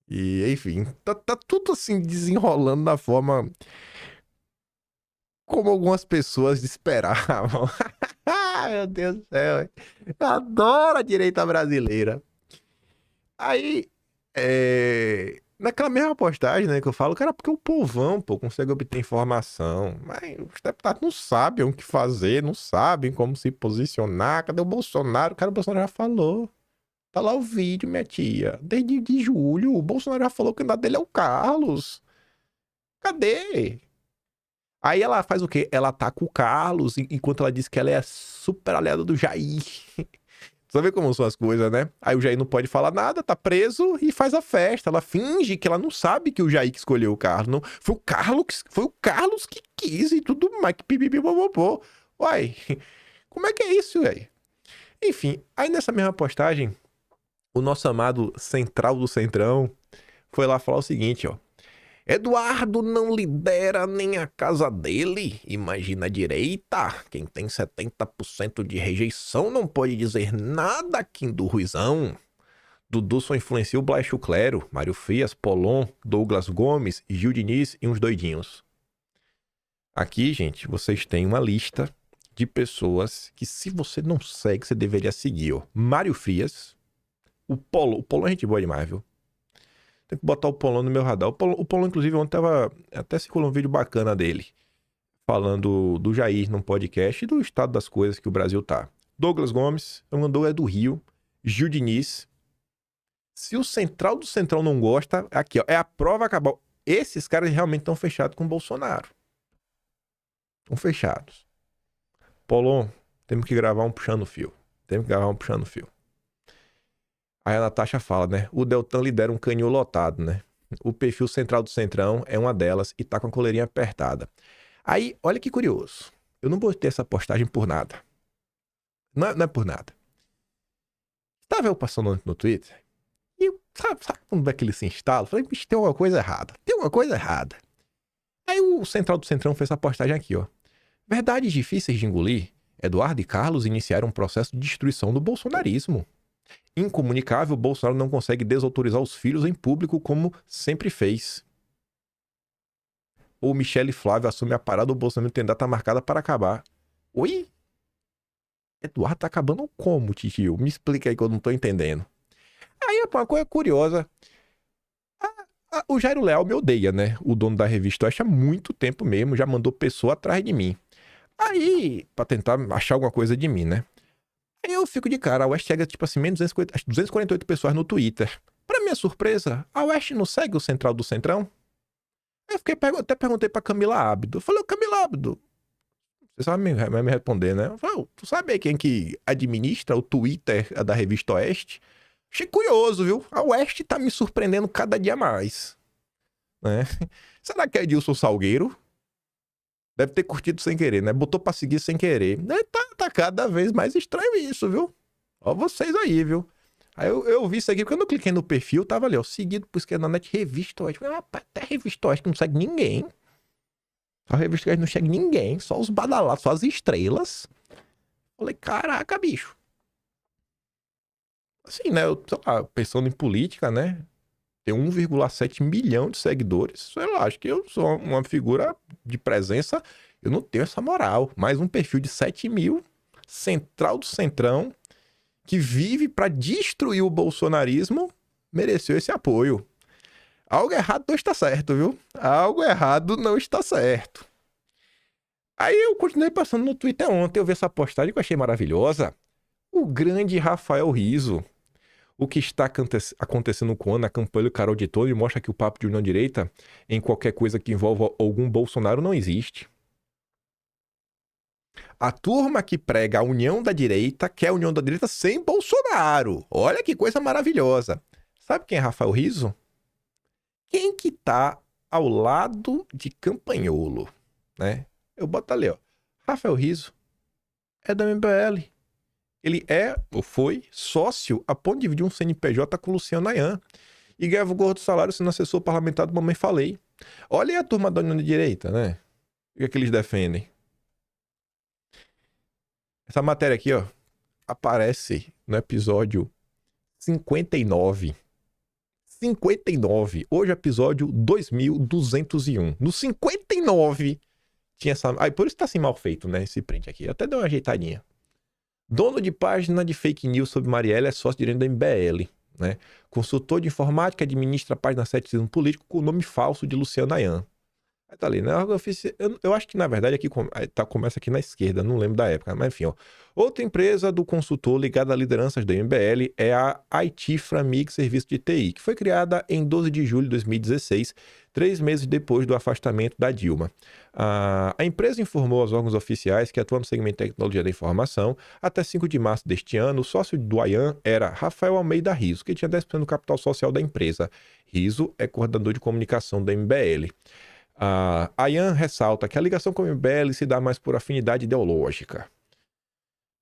E, enfim, tá tudo assim desenrolando da forma como algumas pessoas esperavam. Meu Deus do céu, eu adoro a direita brasileira. Aí, naquela mesma postagem, né, que eu falo, cara, porque o povão, pô, consegue obter informação, mas os deputados não sabem o que fazer, não sabem como se posicionar. Cadê o Bolsonaro? O Bolsonaro já falou. Tá lá o vídeo, minha tia. Desde de julho, o Bolsonaro já falou que o candidato dele é o Carlos. Cadê? Aí ela faz o quê? Ela ataca o Carlos, enquanto ela diz que ela é super aliada do Jair. Você vê como são as coisas, né? Aí o Jair não pode falar nada, tá preso e faz a festa. Ela finge que ela não sabe que o Jair que escolheu o Carlos. Não, foi o Carlos que quis e tudo mais. Que pipipipopopô. Uai, como é que é isso, velho? Enfim, aí nessa mesma postagem, o nosso amado Central do Centrão foi lá falar o seguinte, ó. Eduardo não lidera nem a casa dele. Imagina a direita. Quem tem 70% de rejeição não pode dizer nada aqui do Ruizão. Dudu só influencia o Blaixo Clero, Mário Frias, Polon, Douglas Gomes, Gil Diniz e uns doidinhos. Aqui, gente, vocês têm uma lista de pessoas que, se você não segue, você deveria seguir, ó. Mário Frias, o Polon é gente boa demais, viu? Tem que botar o Polon no meu radar. O Polon, inclusive, ontem até circulou um vídeo bacana dele, falando do Jair num podcast e do estado das coisas que o Brasil tá. Douglas Gomes, o Mandou é do Rio. Gil Diniz. Se o Central do Centrão não gosta, aqui, ó, é a prova acabar. Esses caras realmente estão fechados com o Bolsonaro. Estão fechados. Polon, temos que gravar um puxando fio. Aí a Natasha fala, né? O Deltan lidera um canil lotado, né? O perfil Central do Centrão é uma delas e tá com a coleirinha apertada. Aí, olha que curioso. Eu não botei essa postagem por nada. Não é por nada. Estava eu passando no Twitter e sabe quando é que ele se instala? Eu falei, bicho, tem alguma coisa errada. Aí o Central do Centrão fez essa postagem aqui, ó. Verdades difíceis de engolir. Eduardo e Carlos iniciaram um processo de destruição do bolsonarismo. Incomunicável, Bolsonaro não consegue desautorizar os filhos em público como sempre fez. Ou Michele Flávio assume a parada, o Bolsonaro tem data marcada para acabar. Oi? Eduardo tá acabando como, titio? Me explica aí que eu não tô entendendo. Aí uma coisa curiosa. O Jairo Leal me odeia, né? O dono da revista Oeste há muito tempo mesmo, já mandou pessoa atrás de mim. Aí, pra tentar achar alguma coisa de mim, né? Aí eu fico de cara, a Oeste chega tipo assim, menos 248 pessoas no Twitter. Pra minha surpresa, a Oeste não segue o Central do Centrão? Eu até perguntei pra Camila Abdo. Eu falei, Camila Abdo, você sabe me responder, né? Eu falei, tu sabe quem que administra o Twitter da revista Oeste? Achei curioso, viu? A Oeste tá me surpreendendo cada dia mais. Né? Será que é Edilson Salgueiro? Deve ter curtido sem querer, né? Botou pra seguir sem querer. Tá cada vez mais estranho isso, viu? Ó vocês aí, viu? Aí eu vi isso aqui, porque quando eu cliquei no perfil, tava ali, ó, seguido por esquerda na net, Revista Oeste. Falei, rapaz, até Revista Oeste que não segue ninguém. A Revista Oeste não segue ninguém, só os badalados, só as estrelas. Falei, caraca, bicho. Assim, né? Sei lá, pensando em política, né? Tem 1,7 milhão de seguidores. Sei lá, acho que eu sou uma figura de presença. Eu não tenho essa moral. Mais um perfil de 7 mil, Central do Centrão, que vive para destruir o bolsonarismo, mereceu esse apoio. Algo errado não está certo, viu? Algo errado não está certo. Aí eu continuei passando no Twitter ontem. Eu vi essa postagem que eu achei maravilhosa. O grande Rafael Rizzo, O que está acontecendo com Ana Campelo e Carol de Tone mostra que o papo de união direita em qualquer coisa que envolva algum Bolsonaro não existe. A turma que prega a união da direita quer a união da direita sem Bolsonaro. Olha que coisa maravilhosa. Sabe quem é Rafael Rizzo? Quem que tá ao lado de Campagnolo, né? Eu boto ali, ó. Rafael Rizzo é da MBL. Ele é, ou foi, sócio a ponto de dividir um CNPJ com o Luciano Ayan. E ganhava o gordo salário sendo assessor parlamentar do Mamãe Falei. Olha aí a turma da União da Direita, né? O que eles defendem? Essa matéria aqui, ó, aparece no episódio 59. 59. Hoje é episódio 2201. No 59 tinha essa... Aí por isso tá assim mal feito, né? Esse print aqui. Eu até dei uma ajeitadinha. Dono de página de fake news sobre Marielle é sócio direito da MBL, né? Consultor de informática administra a página Ceticismo Político com o nome falso de Luciano Ayan. Aí tá ali, né? Eu acho que na verdade aqui começa aqui na esquerda, não lembro da época, mas enfim, ó. Outra empresa do consultor ligada a lideranças da MBL é a IT Framig Serviço de TI, que foi criada em 12 de julho de 2016, 3 meses depois do afastamento da Dilma. A empresa informou aos órgãos oficiais que atua no segmento de tecnologia da informação. Até 5 de março deste ano, o sócio do Ayan era Rafael Almeida Rizzo, que tinha 10% do capital social da empresa. Rizzo é coordenador de comunicação da MBL. Ayan ressalta que a ligação com o MBL se dá mais por afinidade ideológica.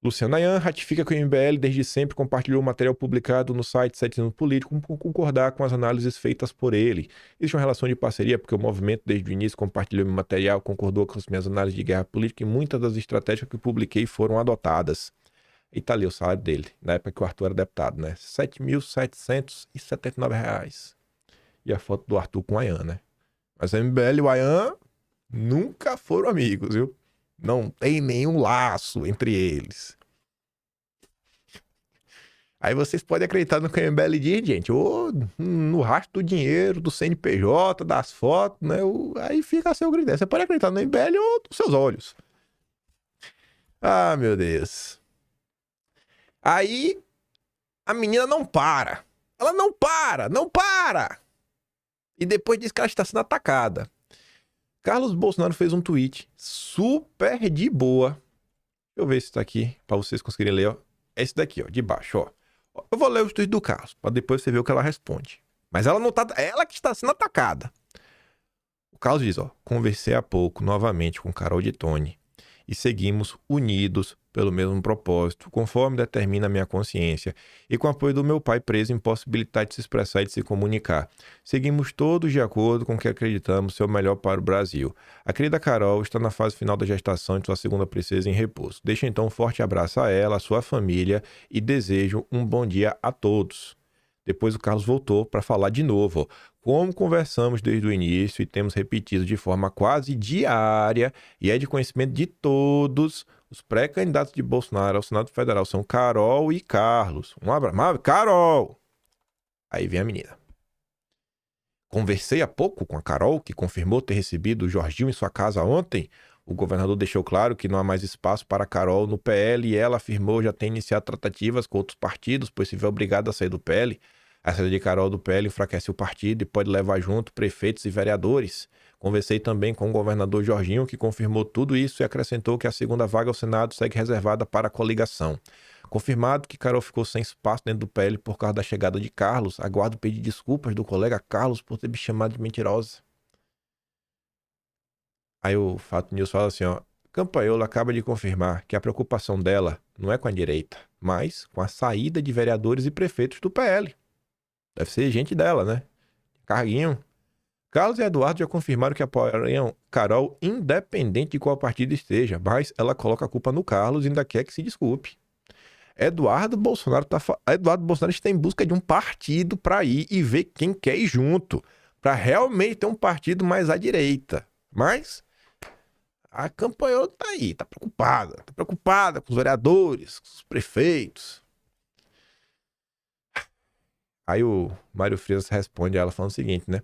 Luciano Ayan ratifica que o MBL desde sempre compartilhou o material publicado no site Ceticismo Político por concordar com as análises feitas por ele. Existe uma relação de parceria porque o movimento desde o início compartilhou meu material, concordou com as minhas análises de guerra política e muitas das estratégias que publiquei foram adotadas. E tá ali o salário dele, na época que o Arthur era deputado, né? R$ 7.779. E a foto do Arthur com o Ayan, né? Mas a MBL e o Ayan nunca foram amigos, viu? Não tem nenhum laço entre eles. Aí vocês podem acreditar no que a MBL diz, gente. Ou no rastro do dinheiro, do CNPJ, das fotos, né? Aí fica a seu critério. Você pode acreditar no MBL ou nos seus olhos. Ah, meu Deus. Aí a menina não para. Ela não para. E depois diz que ela está sendo atacada. Carlos Bolsonaro fez um tweet super de boa. Deixa eu ver se tá aqui, para vocês conseguirem ler, ó. É esse daqui, ó, de baixo, ó. Eu vou ler os tweets do Carlos, para depois você ver o que ela responde. Mas ela não tá... Ela que está sendo atacada. O Carlos diz, ó. Conversei há pouco, novamente, com Carol de Tone. E seguimos unidos pelo mesmo propósito, conforme determina a minha consciência, e com o apoio do meu pai preso impossibilidade de se expressar e de se comunicar. Seguimos todos de acordo com o que acreditamos ser o melhor para o Brasil. A querida Carol está na fase final da gestação de sua segunda princesa em repouso. Deixo então um forte abraço a ela, a sua família, e desejo um bom dia a todos. Depois o Carlos voltou para falar de novo, ó. Como conversamos desde o início e temos repetido de forma quase diária, e é de conhecimento de todos, os pré-candidatos de Bolsonaro ao Senado Federal são Carol e Carlos. Um abraço. Carol! Aí vem a menina. Conversei há pouco com a Carol, que confirmou ter recebido o Jorginho em sua casa ontem. O governador deixou claro que não há mais espaço para a Carol no PL e ela afirmou já ter iniciado tratativas com outros partidos, pois se vê obrigada a sair do PL. A saída de Carol do PL enfraquece o partido e pode levar junto prefeitos e vereadores. Conversei também com o governador Jorginho, que confirmou tudo isso e acrescentou que a segunda vaga ao Senado segue reservada para a coligação. Confirmado que Carol ficou sem espaço dentro do PL por causa da chegada de Carlos, aguardo pedir desculpas do colega Carlos por ter me chamado de mentirosa. Aí o Fato News fala assim, ó. Campagnolo acaba de confirmar que a preocupação dela não é com a direita, mas com a saída de vereadores e prefeitos do PL. Deve ser gente dela, né? Carguinho. Carlos e Eduardo já confirmaram que apoiariam Carol independente de qual partido esteja, mas ela coloca a culpa no Carlos e ainda quer que se desculpe. Eduardo Bolsonaro está em busca de um partido para ir e ver quem quer ir junto, para realmente ter um partido mais à direita. Mas a Campagnolo tá aí, tá preocupada com os vereadores, com os prefeitos. Aí o Mário Frias responde a ela falando o seguinte, né?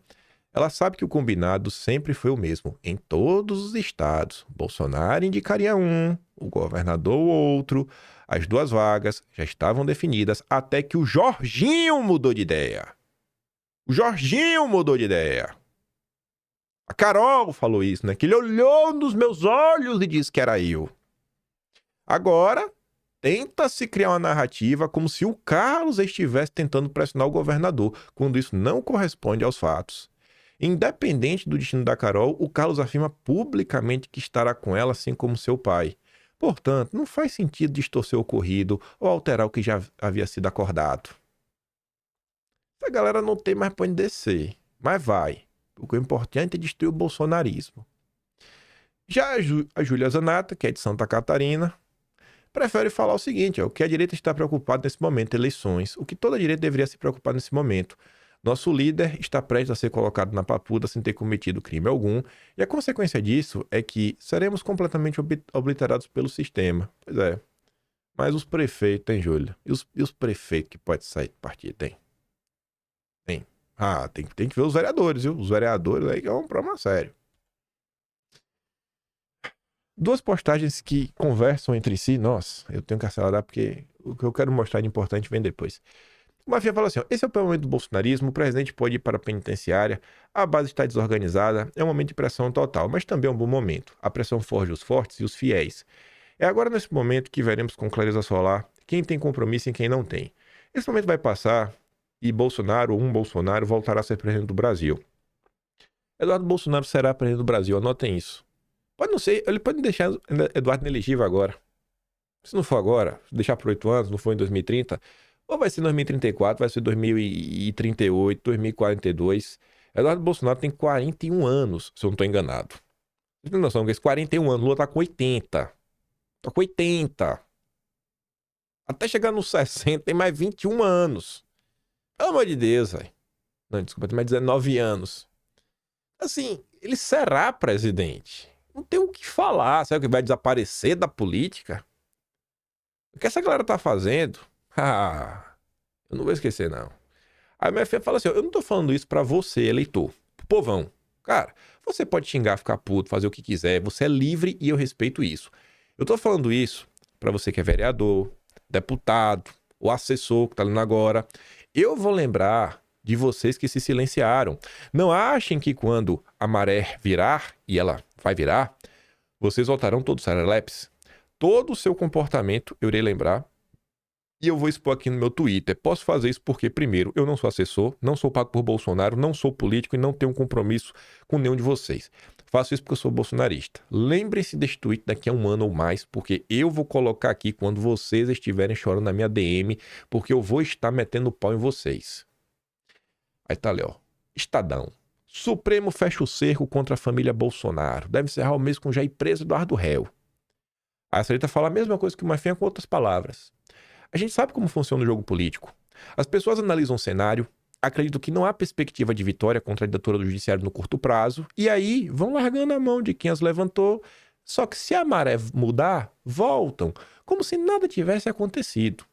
Ela sabe que o combinado sempre foi o mesmo. Em todos os estados, Bolsonaro indicaria um, o governador outro. As 2 vagas já estavam definidas até que o Jorginho mudou de ideia. O Jorginho mudou de ideia. A Carol falou isso, né? Que ele olhou nos meus olhos e disse que era eu. Agora, tenta-se criar uma narrativa como se o Carlos estivesse tentando pressionar o governador, quando isso não corresponde aos fatos. Independente do destino da Carol, o Carlos afirma publicamente que estará com ela, assim como seu pai. Portanto, não faz sentido distorcer o ocorrido ou alterar o que já havia sido acordado. Essa galera não tem mais pra onde descer, mas vai. Porque o importante é destruir o bolsonarismo. Já a Júlia Zanata, que é de Santa Catarina, prefere falar o seguinte, o que a direita está preocupada nesse momento, eleições, o que toda a direita deveria se preocupar nesse momento. Nosso líder está prestes a ser colocado na papuda sem ter cometido crime algum, e a consequência disso é que seremos completamente obliterados pelo sistema. Pois é. Mas os prefeitos, hein, Júlia? E os prefeitos que podem sair do partido, tem? Tem. Ah, tem que ver os vereadores, viu? Os vereadores aí que é um problema sério. 2 postagens que conversam entre si. Nossa, eu tenho que acelerar porque o que eu quero mostrar de importante vem depois. O Mafia fala assim, esse é o momento do bolsonarismo, o presidente pode ir para a penitenciária, a base está desorganizada, é um momento de pressão total, mas também é um bom momento. A pressão forja os fortes e os fiéis. É agora nesse momento que veremos com clareza solar quem tem compromisso e quem não tem. Esse momento vai passar e Bolsonaro, ou um Bolsonaro, voltará a ser presidente do Brasil. Eduardo Bolsonaro será presidente do Brasil, anotem isso. Pode não ser, ele pode deixar Eduardo inelegível agora. Se não for agora, deixar por 8 anos, não for em 2030... Ou vai ser 2034, vai ser 2038, 2042. Eduardo Bolsonaro tem 41 anos, se eu não estou enganado. Você tem noção que esse 41 anos, Lula tá com 80. Tá com 80. Até chegar nos 60, tem mais 21 anos. Pelo amor de Deus, velho. Não, desculpa, tem mais 19 anos. Assim, ele será presidente. Não tem o que falar. Sabe o que vai desaparecer da política? O que essa galera tá fazendo... eu não vou esquecer, não. Aí minha filha fala assim, eu não tô falando isso pra você, eleitor, pro povão. Cara, você pode xingar, ficar puto, fazer o que quiser, você é livre e eu respeito isso. Eu tô falando isso pra você que é vereador, deputado, ou assessor que tá lendo agora. Eu vou lembrar de vocês que se silenciaram. Não achem que quando a maré virar, e ela vai virar, vocês voltarão todos serelepes. Todo o seu comportamento eu irei lembrar. E eu vou expor aqui no meu Twitter. Posso fazer isso porque, primeiro, eu não sou assessor, não sou pago por Bolsonaro, não sou político e não tenho um compromisso com nenhum de vocês. Faço isso porque eu sou bolsonarista. Lembrem-se deste tweet daqui a 1 ano ou mais, porque eu vou colocar aqui quando vocês estiverem chorando na minha DM, porque eu vou estar metendo pau em vocês. Aí tá ali, ó. Estadão. Supremo fecha o cerco contra a família Bolsonaro. Deve encerrar o mês com já ir preso Eduardo Réu. A Sarita fala a mesma coisa que o Mafinha com outras palavras. A gente sabe como funciona o jogo político. As pessoas analisam o cenário, acreditam que não há perspectiva de vitória contra a ditadura do judiciário no curto prazo, e aí vão largando a mão de quem as levantou. Só que se a maré mudar, voltam, como se nada tivesse acontecido.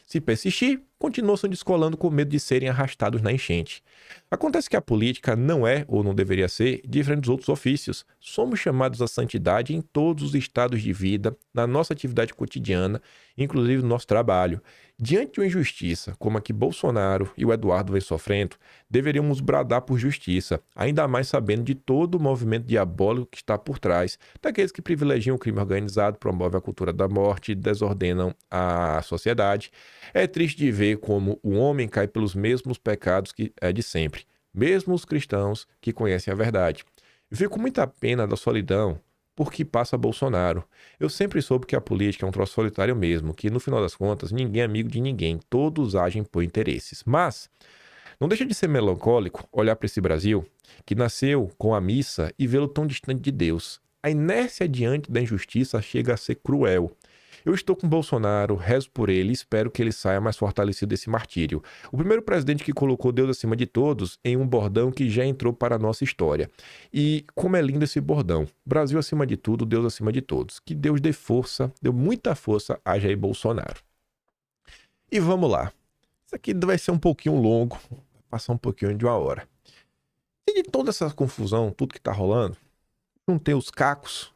Se persistir, continuam se descolando com medo de serem arrastados na enchente. Acontece que a política não é, ou não deveria ser, diferente dos outros ofícios. Somos chamados à santidade em todos os estados de vida, na nossa atividade cotidiana, inclusive no nosso trabalho. Diante de uma injustiça, como a que Bolsonaro e o Eduardo vêm sofrendo, deveríamos bradar por justiça, ainda mais sabendo de todo o movimento diabólico que está por trás, daqueles que privilegiam o crime organizado, promovem a cultura da morte e desordenam a sociedade. É triste de ver como o homem cai pelos mesmos pecados que é de sempre, mesmo os cristãos que conhecem a verdade. Eu fico com muita pena da solidão por que passa Bolsonaro. Eu sempre soube que a política é um troço solitário mesmo, que no final das contas ninguém é amigo de ninguém, todos agem por interesses. Mas não deixa de ser melancólico olhar para esse Brasil que nasceu com a missa e vê-lo tão distante de Deus. A inércia diante da injustiça chega a ser cruel. Eu estou com Bolsonaro, rezo por ele e espero que ele saia mais fortalecido desse martírio. O primeiro presidente que colocou Deus acima de todos em um bordão que já entrou para a nossa história. E como é lindo esse bordão. Brasil acima de tudo, Deus acima de todos. Que Deus dê força, dê muita força a Jair Bolsonaro. E vamos lá. Isso aqui vai ser um pouquinho longo, vai passar um pouquinho de 1 hora. E de toda essa confusão, tudo que está rolando, juntei os cacos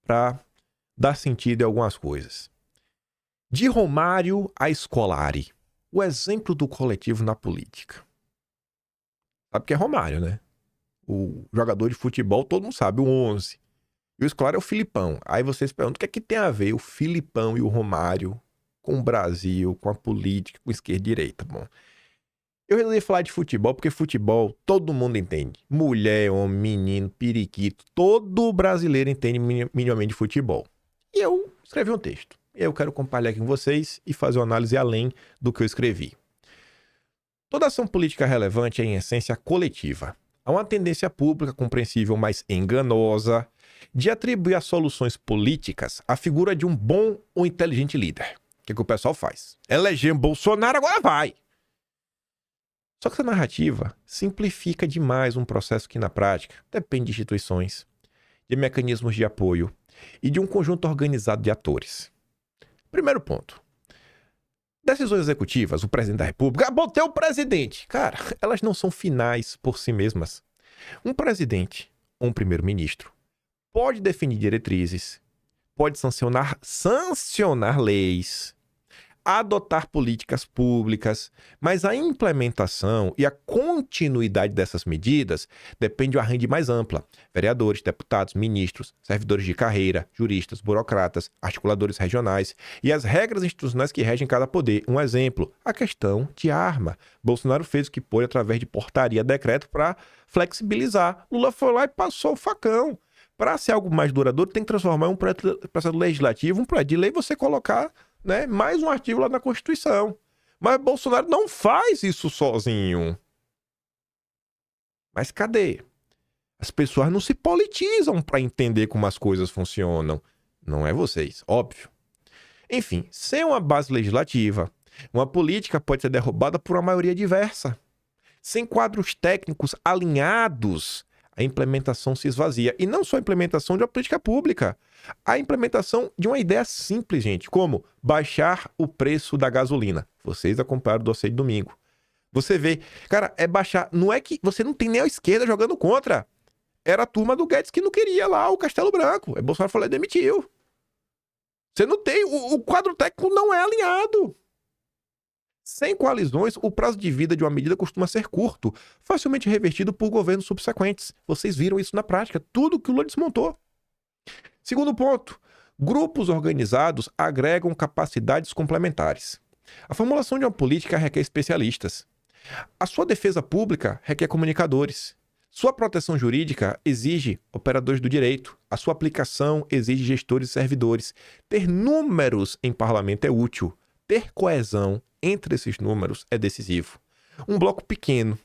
para dar sentido em algumas coisas. De Romário a Scolari, o exemplo do coletivo na política. Sabe que é Romário, né? O jogador de futebol, todo mundo sabe, o 11. E o Scolari é o Filipão. Aí vocês perguntam, o que é que tem a ver o Filipão e o Romário com o Brasil, com a política, com esquerda e direita? Bom, eu resolvi falar de futebol porque futebol todo mundo entende. Mulher, homem, menino, periquito, todo brasileiro entende minimamente de futebol. E eu escrevi um texto. Eu quero compartilhar aqui com vocês e fazer uma análise além do que eu escrevi. Toda ação política relevante é, em essência, coletiva. Há uma tendência pública, compreensível, mas enganosa, de atribuir as soluções políticas à figura de um bom ou inteligente líder. O que o pessoal faz? Elegemos Bolsonaro, agora vai! Só que essa narrativa simplifica demais um processo que, na prática, depende de instituições, de mecanismos de apoio e de um conjunto organizado de atores. Primeiro ponto. Decisões executivas, o presidente da República, botei o presidente. Cara, elas não são finais por si mesmas. Um presidente ou um primeiro-ministro pode definir diretrizes, pode sancionar leis, adotar políticas públicas, mas a implementação e a continuidade dessas medidas depende de uma rede mais ampla. Vereadores, deputados, ministros, servidores de carreira, juristas, burocratas, articuladores regionais e as regras institucionais que regem cada poder. Um exemplo, a questão de arma. Bolsonaro fez o que pôde através de portaria, decreto para flexibilizar. Lula foi lá e passou o facão. Para ser algo mais duradouro, tem que transformar um processo legislativo, um projeto de lei, você colocar, né, mais um artigo lá na Constituição. Mas Bolsonaro não faz isso sozinho. Mas cadê? As pessoas não se politizam para entender como as coisas funcionam. Não é vocês, óbvio. Enfim, sem uma base legislativa, uma política pode ser derrubada por uma maioria diversa. Sem quadros técnicos alinhados, a implementação se esvazia. E não só a implementação de uma política pública. A implementação de uma ideia simples, gente, como baixar o preço da gasolina. Vocês acompanharam o dossiê de domingo. Você vê, cara, é baixar. Não é que você não tem nem a esquerda jogando contra. Era a turma do Guedes que não queria lá o Castelo Branco. Aí Bolsonaro falou e demitiu. Você não tem, o quadro técnico não é alinhado. Sem coalizões, o prazo de vida de uma medida costuma ser curto, facilmente revertido por governos subsequentes. Vocês viram isso na prática, tudo que o Lula desmontou. Segundo ponto, grupos organizados agregam capacidades complementares. A formulação de uma política requer especialistas. A sua defesa pública requer comunicadores. Sua proteção jurídica exige operadores do direito. A sua aplicação exige gestores e servidores. Ter números em parlamento é útil. Ter coesão entre esses números é decisivo. Um bloco pequeno,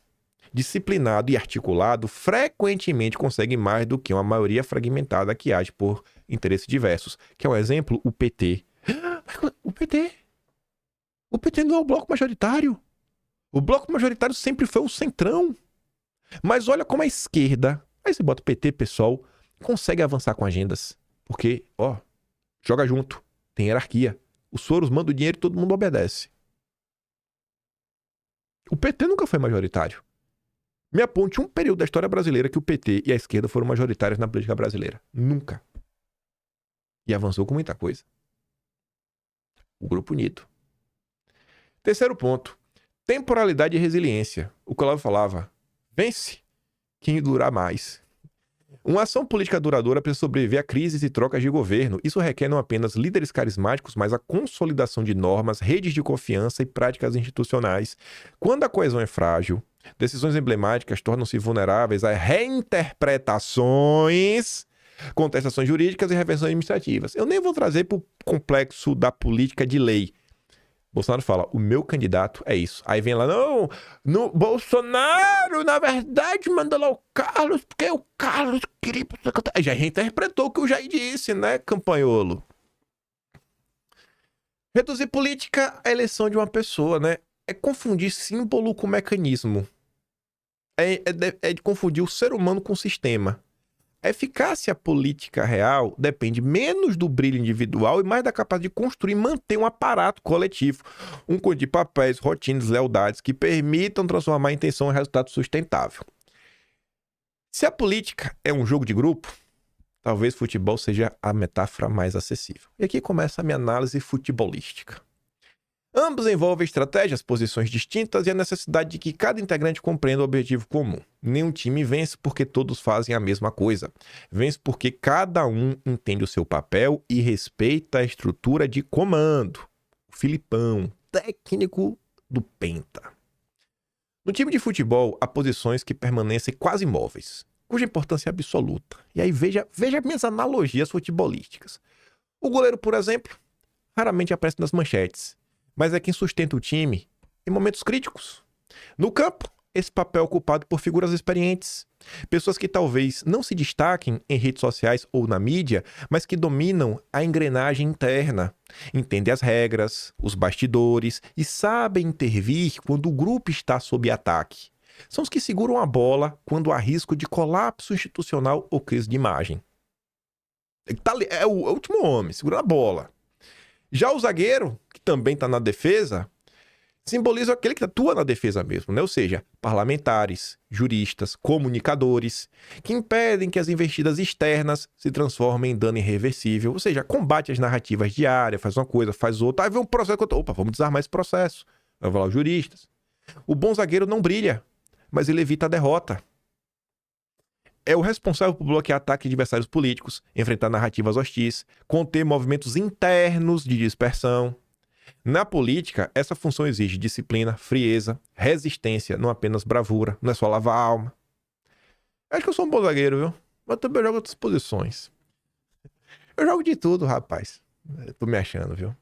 disciplinado e articulado frequentemente consegue mais do que uma maioria fragmentada que age por interesses diversos. Que é um exemplo, o PT. O PT não é o bloco majoritário. O bloco majoritário sempre foi o centrão. Mas olha como a esquerda, aí você bota o PT, pessoal, consegue avançar com agendas. Porque, ó, joga junto, tem hierarquia. Os Soros mandam o dinheiro e todo mundo obedece. O PT nunca foi majoritário. Me aponte um período da história brasileira que o PT e a esquerda foram majoritários na política brasileira. Nunca. E avançou com muita coisa. O Grupo Unido. Terceiro ponto. Temporalidade e resiliência. O Colavo falava, vence quem durar mais. Uma ação política duradoura precisa sobreviver a crises e trocas de governo. Isso requer não apenas líderes carismáticos, mas a consolidação de normas, redes de confiança e práticas institucionais. Quando a coesão é frágil, decisões emblemáticas tornam-se vulneráveis a reinterpretações, contestações jurídicas e reversões administrativas. Eu nem vou trazer para o complexo da política de lei. Bolsonaro fala, o meu candidato é isso. Aí vem lá, não, no Bolsonaro, na verdade, mandou lá o Carlos, porque o Carlos queria... Já reinterpretou o que o Jair disse, né, campanholo? Reduzir política à eleição de uma pessoa, né? É confundir símbolo com mecanismo. É de confundir o ser humano com o sistema. A eficácia política real depende menos do brilho individual e mais da capacidade de construir e manter um aparato coletivo, um conjunto de papéis, rotinas, lealdades que permitam transformar a intenção em resultado sustentável. Se a política é um jogo de grupo, talvez futebol seja a metáfora mais acessível. E aqui começa a minha análise futebolística. Ambos envolvem estratégias, posições distintas e a necessidade de que cada integrante compreenda o objetivo comum. Nenhum time vence porque todos fazem a mesma coisa. Vence porque cada um entende o seu papel e respeita a estrutura de comando. O Filipão, técnico do Penta. No time de futebol, há posições que permanecem quase imóveis, cuja importância é absoluta. E aí veja minhas analogias futebolísticas. O goleiro, por exemplo, raramente aparece nas manchetes, mas é quem sustenta o time em momentos críticos. No campo, esse papel é ocupado por figuras experientes, pessoas que talvez não se destaquem em redes sociais ou na mídia, mas que dominam a engrenagem interna, entendem as regras, os bastidores e sabem intervir quando o grupo está sob ataque. São os que seguram a bola quando há risco de colapso institucional ou crise de imagem. É o último homem, segurando a bola. Já o zagueiro, que também está na defesa, simboliza aquele que atua na defesa mesmo, né? Ou seja, parlamentares, juristas, comunicadores, que impedem que as investidas externas se transformem em dano irreversível, ou seja, combate as narrativas diárias, faz uma coisa, faz outra, aí vem um processo, opa, vamos desarmar esse processo, vai lá os juristas. O bom zagueiro não brilha, mas ele evita a derrota. É o responsável por bloquear ataques de adversários políticos, enfrentar narrativas hostis, conter movimentos internos de dispersão. Na política, essa função exige disciplina, frieza, resistência, não apenas bravura, não é só lavar a alma. Acho que eu sou um bom zagueiro, viu? Mas também jogo outras posições. Eu jogo de tudo, rapaz. Eu tô me achando, viu?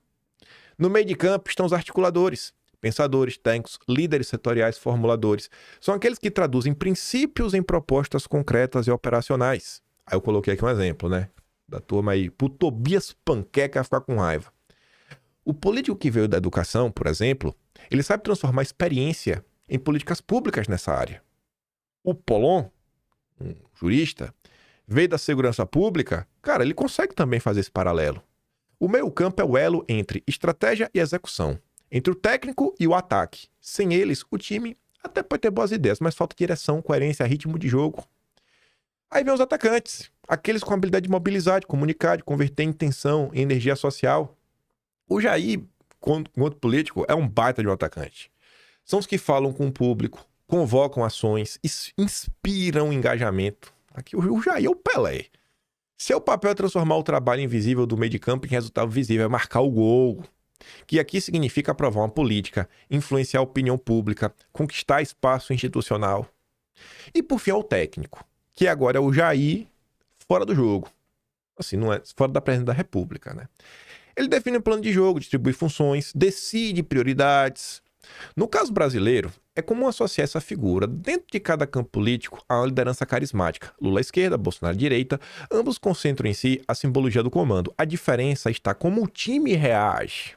No meio de campo estão os articuladores, pensadores, técnicos, líderes setoriais, formuladores. São aqueles que traduzem princípios em propostas concretas e operacionais. Aí eu coloquei aqui um exemplo, né? Da turma aí, pro Tobias Panqueca ficar com raiva. O político que veio da educação, por exemplo, ele sabe transformar experiência em políticas públicas nessa área. O Polon, um jurista, veio da segurança pública, cara, ele consegue também fazer esse paralelo. O meio-campo é o elo entre estratégia e execução, entre o técnico e o ataque. Sem eles, o time até pode ter boas ideias, mas falta direção, coerência, ritmo de jogo. Aí vem os atacantes, aqueles com a habilidade de mobilizar, de comunicar, de converter intenção em energia social. O Jair, enquanto político, é um baita de um atacante. São os que falam com o público, convocam ações, inspiram engajamento. Aqui o Jair é o Pelé. Seu papel é transformar o trabalho invisível do meio de campo em resultado visível, é marcar o gol. Que aqui significa aprovar uma política, influenciar a opinião pública, conquistar espaço institucional. E por fim é o técnico, que agora é o Jair fora do jogo. Assim, não é fora da presidência da República, né? Ele define o plano de jogo, distribui funções, decide prioridades. No caso brasileiro, é comum associar essa figura dentro de cada campo político a uma liderança carismática. Lula à esquerda, Bolsonaro à direita, ambos concentram em si a simbologia do comando. A diferença está como o time reage.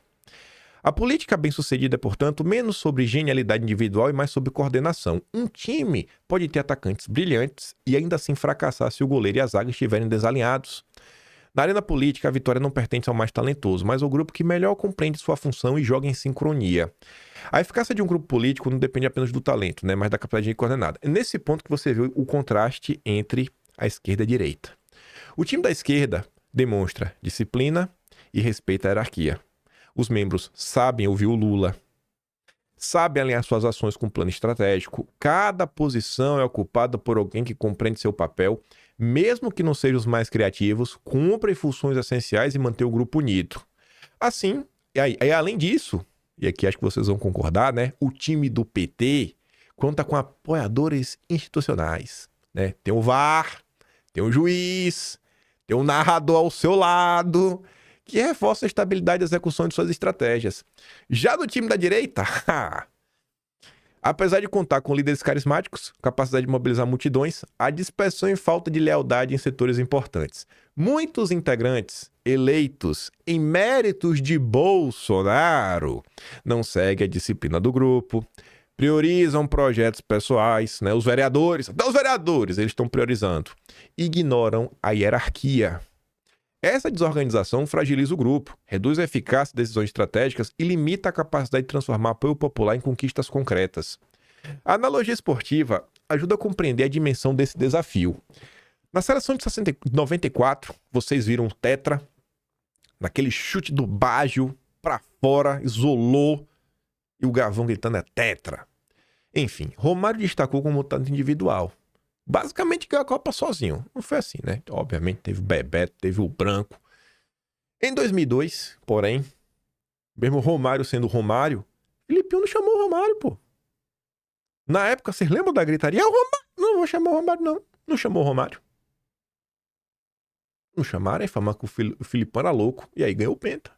A política bem-sucedida é, portanto, menos sobre genialidade individual e mais sobre coordenação. Um time pode ter atacantes brilhantes e ainda assim fracassar se o goleiro e a zaga estiverem desalinhados. Na arena política, a vitória não pertence ao mais talentoso, mas ao grupo que melhor compreende sua função e joga em sincronia. A eficácia de um grupo político não depende apenas do talento, né, mas da capacidade de coordenar. É nesse ponto que você vê o contraste entre a esquerda e a direita. O time da esquerda demonstra disciplina e respeita a hierarquia. Os membros sabem ouvir o Lula, sabem alinhar suas ações com um plano estratégico. Cada posição é ocupada por alguém que compreende seu papel, mesmo que não sejam os mais criativos, cumprem funções essenciais e mantém o grupo unido. Assim, além disso, e aqui acho que vocês vão concordar, né? O time do PT conta com apoiadores institucionais, né? Tem o VAR, tem o juiz, tem um narrador ao seu lado, que reforça a estabilidade e execução de suas estratégias. Já no time da direita, apesar de contar com líderes carismáticos, capacidade de mobilizar multidões, há dispersão e falta de lealdade em setores importantes. Muitos integrantes eleitos em méritos de Bolsonaro não seguem a disciplina do grupo, priorizam projetos pessoais, né? Os vereadores, até os vereadores, eles estão priorizando, ignoram a hierarquia. Essa desorganização fragiliza o grupo, reduz a eficácia de decisões estratégicas e limita a capacidade de transformar apoio popular em conquistas concretas. A analogia esportiva ajuda a compreender a dimensão desse desafio. Na seleção de 94, vocês viram o Tetra, naquele chute do Baggio pra fora, isolou, e o Gavão gritando é Tetra. Enfim, Romário destacou como talento individual. Basicamente ganhou a Copa sozinho. Não foi assim, né? Obviamente teve o Bebeto, teve o Branco. Em 2002, porém, mesmo Romário sendo Romário, Filipinho não chamou o Romário, pô. Na época, vocês lembram da gritaria? É o Romário. Não vou chamar o Romário, não. Não chamou o Romário. Não chamaram, aí falaram que o Filipão era louco. E aí ganhou o Penta.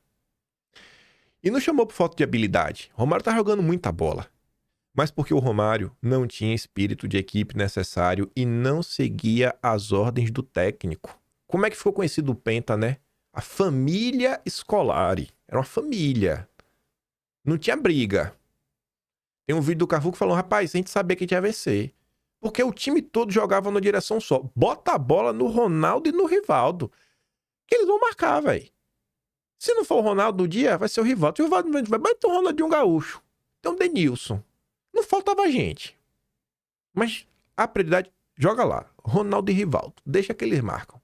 E não chamou por falta de habilidade. O Romário tá jogando muita bola. Mas porque o Romário não tinha espírito de equipe necessário e não seguia as ordens do técnico. Como é que ficou conhecido o Penta, né? A família Scolari. Era uma família. Não tinha briga. Tem um vídeo do Cafu que falou, rapaz, a gente sabia que a gente ia vencer. Porque o time todo jogava numa direção só. Bota a bola no Ronaldo e no Rivaldo. Que eles vão marcar, velho. Se não for o Ronaldo no dia, vai ser o Rivaldo. Se o Rivaldo vai bater o Ronaldinho Gaúcho. Tem o Denilson. Não faltava gente. Mas a prioridade, joga lá. Ronaldo e Rivaldo. Deixa que eles marcam.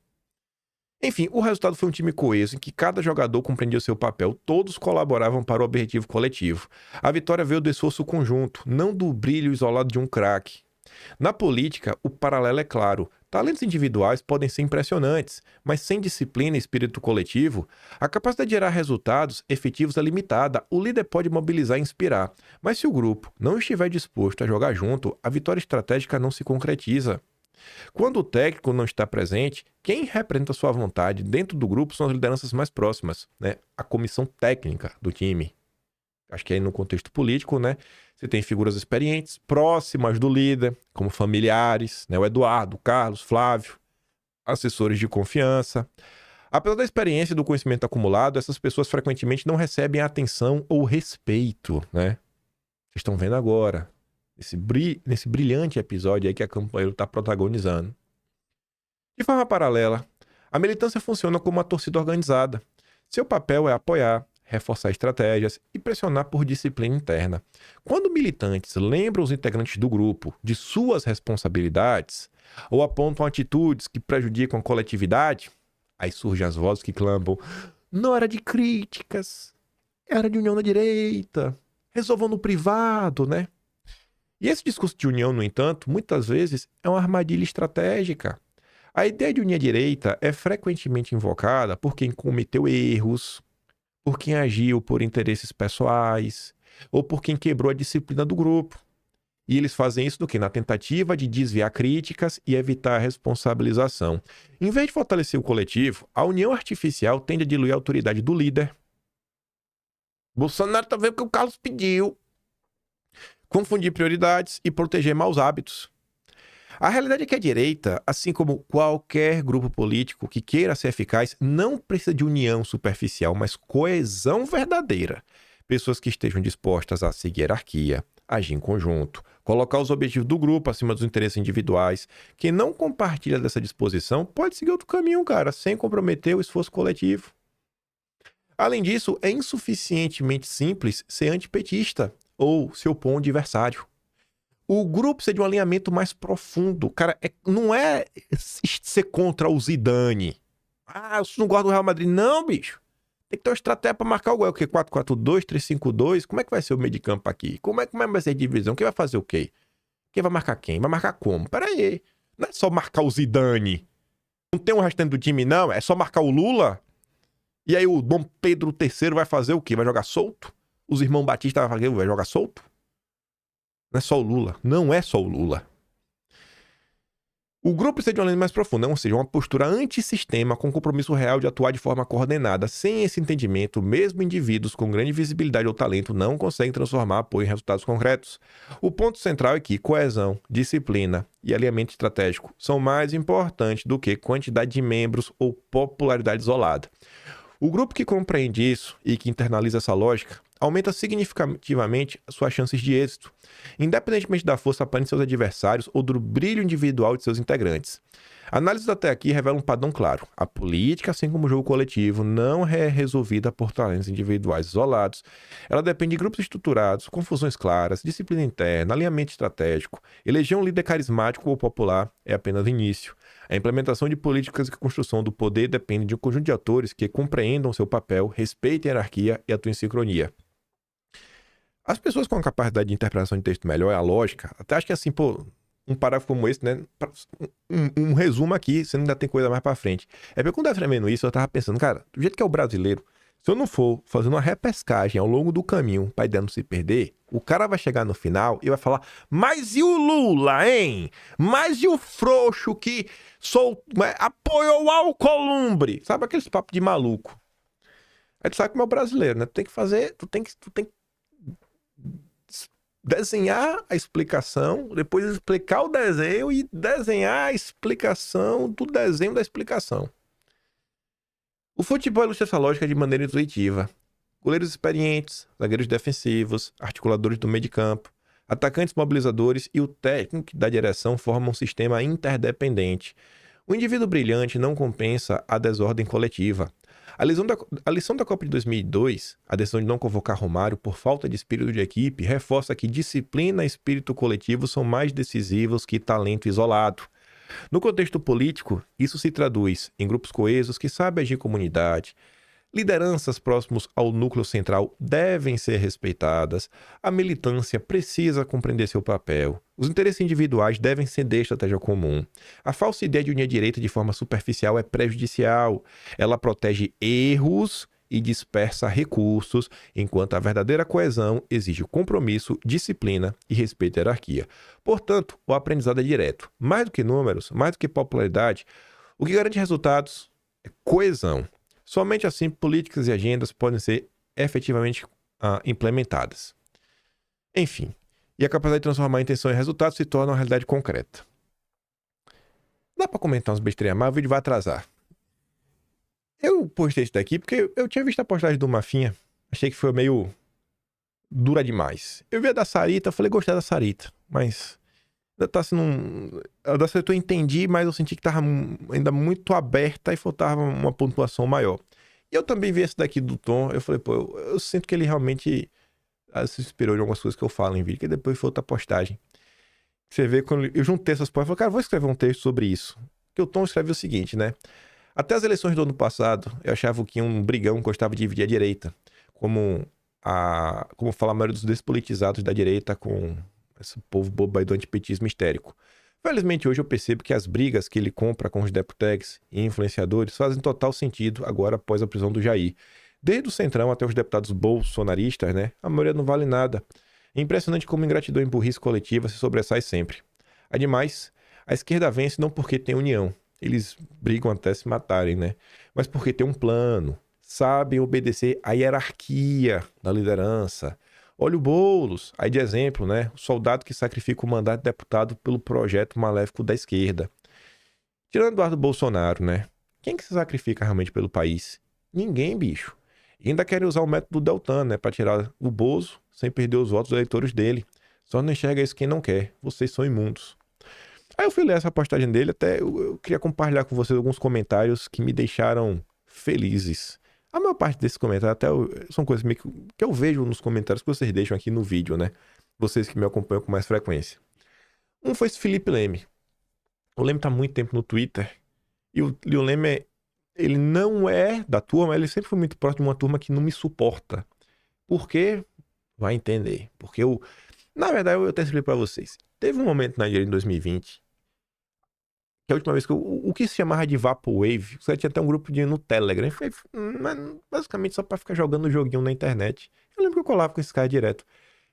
Enfim, o resultado foi um time coeso, em que cada jogador compreendia o seu papel, todos colaboravam para o objetivo coletivo. A vitória veio do esforço conjunto, não do brilho isolado de um craque. Na política, o paralelo é claro. Talentos individuais podem ser impressionantes, mas sem disciplina e espírito coletivo, a capacidade de gerar resultados efetivos é limitada. O líder pode mobilizar e inspirar, mas se o grupo não estiver disposto a jogar junto, a vitória estratégica não se concretiza. Quando o técnico não está presente, quem representa sua vontade dentro do grupo são as lideranças mais próximas, né? A comissão técnica do time. Acho que aí no contexto político, né? Você tem figuras experientes, próximas do líder, como familiares, né? O Eduardo, o Carlos, Flávio, assessores de confiança. Apesar da experiência e do conhecimento acumulado, essas pessoas frequentemente não recebem atenção ou respeito, né? Vocês estão vendo agora. Nesse brilhante episódio aí que a Campanha está protagonizando. De forma paralela, a militância funciona como uma torcida organizada. Seu papel é apoiar, reforçar estratégias e pressionar por disciplina interna. Quando militantes lembram os integrantes do grupo de suas responsabilidades ou apontam atitudes que prejudicam a coletividade, aí surgem as vozes que clamam: não era de críticas, era de união na direita, resolvam no privado, né? E esse discurso de união, no entanto, muitas vezes é uma armadilha estratégica. A ideia de unir a direita é frequentemente invocada por quem cometeu erros, por quem agiu por interesses pessoais, ou por quem quebrou a disciplina do grupo. E eles fazem isso do quê? Na tentativa de desviar críticas e evitar a responsabilização. Em vez de fortalecer o coletivo, a união artificial tende a diluir a autoridade do líder. Bolsonaro tá vendo o que o Carlos pediu. Confundir prioridades e proteger maus hábitos. A realidade é que a direita, assim como qualquer grupo político que queira ser eficaz, não precisa de união superficial, mas coesão verdadeira. Pessoas que estejam dispostas a seguir a hierarquia, agir em conjunto, colocar os objetivos do grupo acima dos interesses individuais. Quem não compartilha dessa disposição pode seguir outro caminho, cara, sem comprometer o esforço coletivo. Além disso, é insuficientemente simples ser antipetista ou se opor a um adversário. O grupo precisa de um alinhamento mais profundo. Cara, não é ser contra o Zidane. Ah, eu não gosto do Real Madrid. Não, bicho. Tem que ter uma estratégia para marcar o gol. O quê? 4-4-2, 3-5-2? Como é que vai ser o meio de campo aqui? Como é que vai ser a divisão? Quem vai fazer o quê? Quem vai marcar quem? Vai marcar como? Pera aí. Não é só marcar o Zidane. Não tem um restante do time, não. É só marcar o Lula. E aí o Dom Pedro III vai fazer o quê? Vai jogar solto? Os irmãos Batista vai jogar solto? Não é só o Lula. Não é só o Lula. O grupo precisa de uma linha mais profunda, ou seja, uma postura antissistema com compromisso real de atuar de forma coordenada. Sem esse entendimento, mesmo indivíduos com grande visibilidade ou talento não conseguem transformar apoio em resultados concretos. O ponto central é que coesão, disciplina e alinhamento estratégico são mais importantes do que quantidade de membros ou popularidade isolada. O grupo que compreende isso e que internaliza essa lógica aumenta significativamente suas chances de êxito, independentemente da força aparente de seus adversários ou do brilho individual de seus integrantes. Análises até aqui revelam um padrão claro. A política, assim como o jogo coletivo, não é resolvida por talentos individuais isolados. Ela depende de grupos estruturados, confusões claras, disciplina interna, alinhamento estratégico. Eleger um líder carismático ou popular é apenas o início. A implementação de políticas e construção do poder depende de um conjunto de atores que compreendam seu papel, respeitem a hierarquia e atuem em sincronia. As pessoas com a capacidade de interpretação de texto melhor é a lógica. Até acho que assim, um parágrafo como esse, né? Um resumo aqui, você ainda tem coisa mais pra frente. É porque quando eu tava vendo isso, eu tava pensando, cara, do jeito que é o brasileiro, se eu não for fazendo uma repescagem ao longo do caminho pra ideia não se perder, o cara vai chegar no final e vai falar, mas e o Lula, hein? Mas e o frouxo que apoiou o Alcolumbre? Sabe aqueles papos de maluco? Aí tu sabe como é o brasileiro, né? Tu tem que desenhar a explicação, depois explicar o desenho e desenhar a explicação do desenho da explicação. O futebol ilustra essa lógica de maneira intuitiva. Goleiros experientes, zagueiros defensivos, articuladores do meio de campo, atacantes mobilizadores e o técnico da direção formam um sistema interdependente. O indivíduo brilhante não compensa a desordem coletiva. A lição da Copa de 2002, a decisão de não convocar Romário por falta de espírito de equipe, reforça que disciplina e espírito coletivo são mais decisivos que talento isolado. No contexto político, isso se traduz em grupos coesos que sabem agir em comunidade. Lideranças próximos ao núcleo central devem ser respeitadas. A militância precisa compreender seu papel. Os interesses individuais devem ceder à estratégia comum. A falsa ideia de unir a direita de forma superficial é prejudicial. Ela protege erros e dispersa recursos, enquanto a verdadeira coesão exige compromisso, disciplina e respeito à hierarquia. Portanto, o aprendizado é direto. Mais do que números, mais do que popularidade, o que garante resultados é coesão. Somente assim políticas e agendas podem ser efetivamente implementadas. Enfim, e a capacidade de transformar a intenção em resultado se torna uma realidade concreta. Dá pra comentar uns besteirinhas, mas o vídeo vai atrasar. Eu postei isso daqui porque eu tinha visto a postagem do Mafinha, achei que foi meio dura demais. Eu vi a da Sarita, falei, gostei da Sarita, mas tá sendo a da Sarita eu entendi, mas eu senti que tava ainda muito aberta e faltava uma pontuação maior. E eu também vi esse daqui do Tom, eu falei, pô, eu sinto que ele realmente se inspirou em algumas coisas que eu falo em vídeo, que depois foi outra postagem. Você vê, quando eu juntei essas postas, eu falei, cara, vou escrever um texto sobre isso. Porque o Tom escreve o seguinte, né? Até as eleições do ano passado, eu achava que um brigão gostava de dividir a direita. Como fala a maioria dos despolitizados da direita com esse povo bobo aí do antipetismo histérico. Felizmente hoje eu percebo que as brigas que ele compra com os deputados e influenciadores fazem total sentido agora após a prisão do Jair. Desde o Centrão até os deputados bolsonaristas, né? A maioria não vale nada. É impressionante como ingratidão e burrice coletiva se sobressai sempre. Ademais, a esquerda vence não porque tem união. Eles brigam até se matarem, né? Mas porque tem um plano. Sabem obedecer à hierarquia da liderança. Olha o Boulos, aí de exemplo, né? O soldado que sacrifica o mandato de deputado pelo projeto maléfico da esquerda. Tirando Eduardo Bolsonaro, né? Quem que se sacrifica realmente pelo país? Ninguém, bicho. E ainda querem usar o método Deltan, né? Pra tirar o Bozo sem perder os votos dos eleitores dele. Só não enxerga isso quem não quer. Vocês são imundos. Aí eu fui ler essa postagem dele, até eu queria compartilhar com vocês alguns comentários que me deixaram felizes. A maior parte desses comentários são coisas meio que eu vejo nos comentários que vocês deixam aqui no vídeo, né? Vocês que me acompanham com mais frequência. Um foi esse Felipe Leme. O Leme tá há muito tempo no Twitter. E o Leme, ele não é da turma, ele sempre foi muito próximo de uma turma que não me suporta. Por quê? Vai entender. Porque na verdade, eu até expliquei pra vocês. Teve um momento na direita em 2020, que a última vez que o que se chamava de Vaporwave, você tinha até um grupo no Telegram, foi basicamente só pra ficar jogando joguinho na internet. Eu lembro que eu colava com esses caras direto.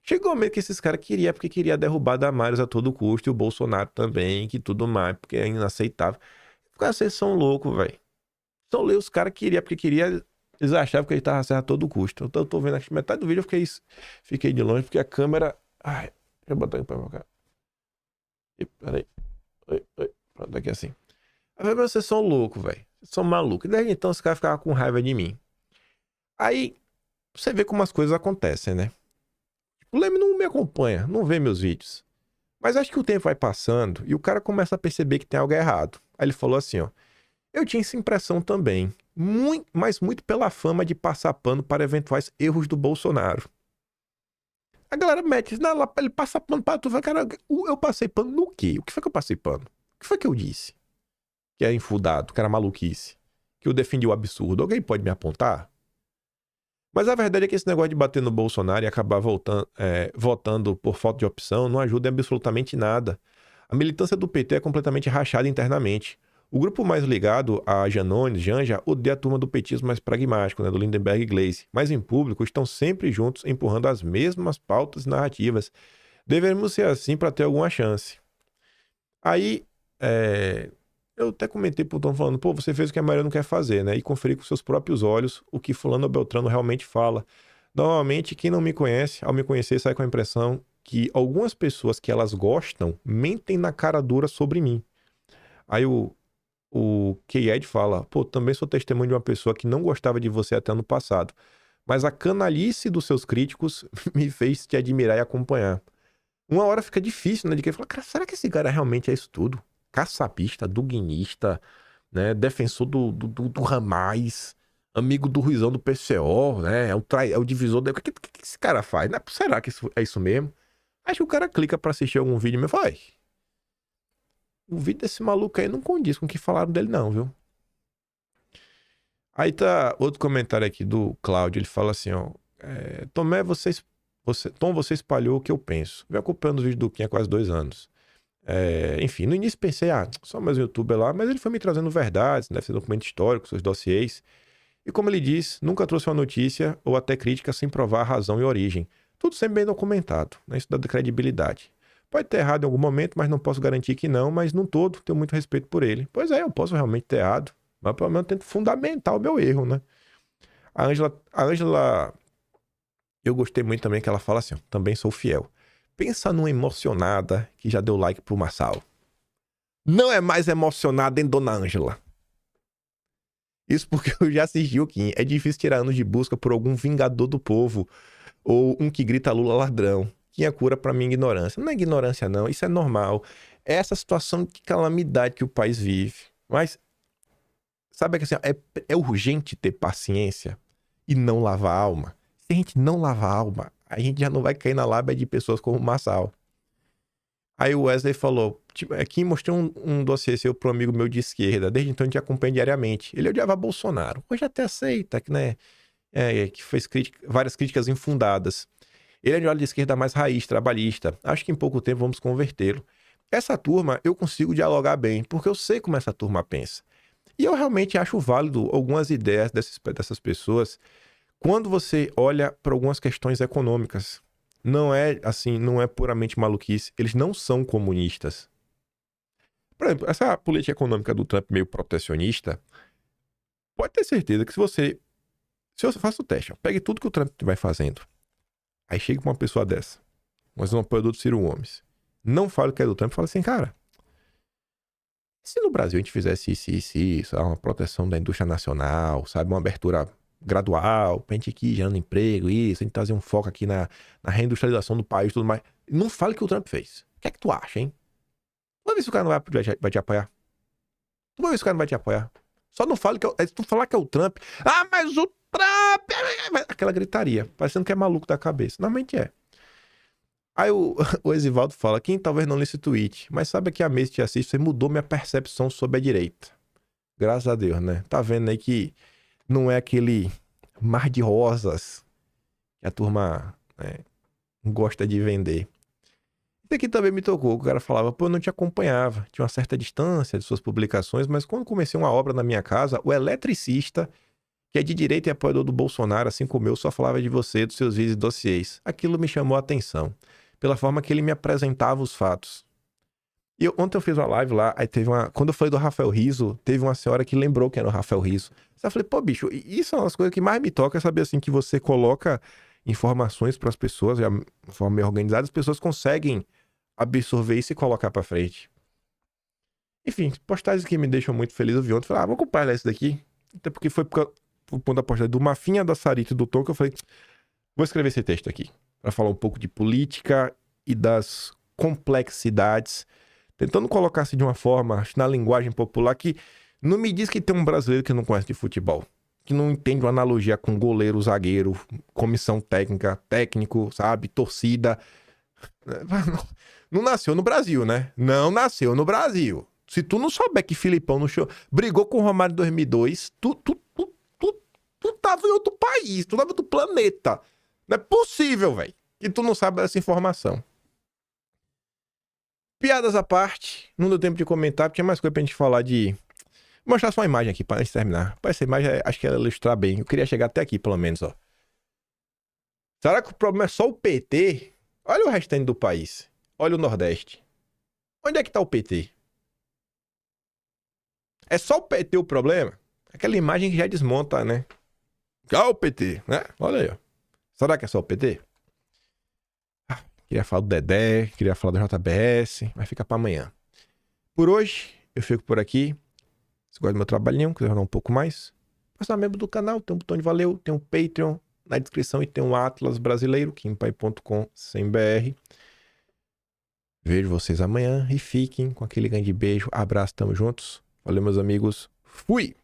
Chegou um momento que esses caras porque queria derrubar Damares a todo custo, e o Bolsonaro também, que tudo mais, porque é inaceitável. Cara, vocês são loucos, velho. Só ler os caras porque eles achavam que ele tava certo a todo custo. Então eu tô vendo aqui metade do vídeo, eu fiquei de longe, porque a câmera... Ai, deixa eu botar aqui pra cá. Peraí. Oi. Pronto, aqui assim. Aí vocês são loucos, velho. Vocês são malucos. E daí então os caras ficavam com raiva de mim. Aí, Você vê como as coisas acontecem, né? O Leme não me acompanha, não vê meus vídeos. Mas acho que o tempo vai passando e o cara começa a perceber que tem algo errado. Aí ele falou assim, ó. Eu tinha essa impressão também, mas muito pela fama de passar pano para eventuais erros do Bolsonaro. A galera mete, ele passa pano para tu, cara, eu passei pano no quê? O que foi que eu passei pano? O que foi que eu disse? Que era infundado, que era maluquice, que eu defendi o absurdo. Alguém pode me apontar? Mas a verdade é que esse negócio de bater no Bolsonaro e acabar votando por falta de opção não ajuda em absolutamente nada. A militância do PT é completamente rachada internamente. O grupo mais ligado a Janja odeia a turma do petismo mais pragmático, né, do Lindenberg e Gleisi, mas em público estão sempre juntos empurrando as mesmas pautas e narrativas. Devemos ser assim para ter alguma chance. Aí, eu até comentei pro Tom falando, pô, você fez o que a maioria não quer fazer, né? E conferir com seus próprios olhos o que fulano ou beltrano realmente fala. Normalmente, quem não me conhece, ao me conhecer, sai com a impressão que algumas pessoas que elas gostam mentem na cara dura sobre mim. Aí o K-Ed fala, pô, também sou testemunho de uma pessoa que não gostava de você até ano passado, mas a canalice dos seus críticos me fez te admirar e acompanhar. Uma hora fica difícil, né, de quem fala, cara, será que esse cara realmente é isso tudo? Caçapista, duguinista, né, defensor do Ramais, amigo do Ruizão do PCO, né, é o divisor... O que esse cara faz? Será que é isso mesmo? Acho que o cara clica pra assistir algum vídeo e me fala, o vídeo desse maluco aí não condiz com o que falaram dele não, viu? Aí tá outro comentário aqui do Cláudio, ele fala assim, ó, Tomé, Tom, você espalhou o que eu penso. Vem acompanhando os vídeos do Kim há quase 2 anos. Enfim, no início pensei, só mais um youtuber lá, mas ele foi me trazendo verdades, deve ser documento histórico, seus dossiês. E como ele diz, nunca trouxe uma notícia ou até crítica sem provar a razão e origem. Tudo sempre bem documentado, né? Isso dá credibilidade. Pode ter errado em algum momento, mas não posso garantir que não, mas num todo tenho muito respeito por ele. Pois eu posso realmente ter errado, mas pelo menos eu tento fundamentar o meu erro, né? A Ângela, eu gostei muito também que ela fala assim, ó, também sou fiel. Pensa numa emocionada que já deu like pro Marçal. Não é mais emocionada em Dona Ângela. Isso porque eu já assisti o Kim. É difícil tirar anos de busca por algum vingador do povo ou um que grita Lula ladrão. Kim é cura pra minha ignorância. Não é ignorância não, isso é normal. É essa situação de calamidade que o país vive. Mas, sabe que assim, é urgente ter paciência e não lavar a alma. Se a gente não lavar a alma, a gente já não vai cair na lábia de pessoas como o Marçal. Aí o Wesley falou, aqui mostrei um dossiê seu para um amigo meu de esquerda, desde então a gente acompanha diariamente. Ele odiava Bolsonaro, hoje até aceita, né? Que fez várias críticas infundadas. Ele é de lado de esquerda mais raiz, trabalhista. Acho que em pouco tempo vamos convertê-lo. Essa turma eu consigo dialogar bem, porque eu sei como essa turma pensa. E eu realmente acho válido algumas ideias dessas pessoas quando você olha para algumas questões econômicas. Não é puramente maluquice. Eles não são comunistas. Por exemplo, essa política econômica do Trump meio protecionista, pode ter certeza que se você faça o teste, pegue tudo que o Trump vai fazendo, aí chega com uma pessoa dessa, mas um apoiador do Ciro Gomes, não fala o que é do Trump, fala assim, cara, se no Brasil a gente fizesse isso, uma proteção da indústria nacional, sabe, uma abertura gradual, pra gente ir gerando emprego, isso, a gente trazer um foco aqui na reindustrialização do país e tudo mais. Não fala o que o Trump fez. O que é que tu acha, hein? Vamos ver se o cara não vai te apoiar. Vamos ver se o cara não vai te apoiar. Só não fala se tu falar que é o Trump, mas o Trump... Aquela gritaria, parecendo que é maluco da cabeça. Normalmente é. Aí o Exivaldo fala, quem talvez não lê esse tweet, mas sabe que a mês te assiste, você mudou minha percepção sobre a direita. Graças a Deus, né? Tá vendo aí que não é aquele mar de rosas que a turma gosta de vender. Isso aqui também me tocou. O cara falava, eu não te acompanhava. Tinha uma certa distância de suas publicações, mas quando comecei uma obra na minha casa, o eletricista, que é de direita e apoiador do Bolsonaro, assim como eu, só falava de você, dos seus vídeos e dossiês. Aquilo me chamou a atenção, pela forma que ele me apresentava os fatos. E ontem eu fiz uma live lá, aí teve quando eu falei do Rafael Rizzo, teve uma senhora que lembrou que era o Rafael Rizzo. Eu falei, pô, bicho, isso é uma das coisas que mais me toca, é saber assim que você coloca informações para as pessoas, de uma forma meio organizada, as pessoas conseguem absorver isso e colocar para frente. Enfim, postagens que me deixam muito feliz, eu vi ontem, falei, vou compartilhar isso daqui, até porque foi ponto da postagem do Mafinha, da Sarita e do Tom, que eu falei, vou escrever esse texto aqui, para falar um pouco de política e das complexidades, tentando colocar assim de uma forma, na linguagem popular, que não me diz que tem um brasileiro que não conhece de futebol, que não entende uma analogia com goleiro, zagueiro, comissão técnica, técnico, sabe, torcida. Não nasceu no Brasil, né? Não nasceu no Brasil. Se tu não souber que Filipão no show brigou com o Romário em 2002, tu tava em outro país, tu tava em outro planeta. Não é possível, velho, que tu não sabe dessa informação. Piadas à parte, não deu tempo de comentar, porque tinha mais coisa pra gente falar de... Vou mostrar só uma imagem aqui, pra gente terminar. Essa imagem, acho que ela ilustrar bem. Eu queria chegar até aqui, pelo menos, ó. Será que o problema é só o PT? Olha o restante do país. Olha o Nordeste. Onde é que tá o PT? É só o PT o problema? Aquela imagem que já desmonta, né? Olha o PT, né? Olha aí, ó. Será que é só o PT? Queria falar do Dedé, queria falar do JBS, mas fica pra amanhã. Por hoje, eu fico por aqui. Se gosta do meu trabalhinho, quiser rodar um pouco mais, faça membro do canal, tem um botão de valeu, tem um Patreon na descrição e tem um Atlas brasileiro, kimpai.com/br. Vejo vocês amanhã e fiquem com aquele grande beijo, abraço, tamo juntos. Valeu, meus amigos. Fui!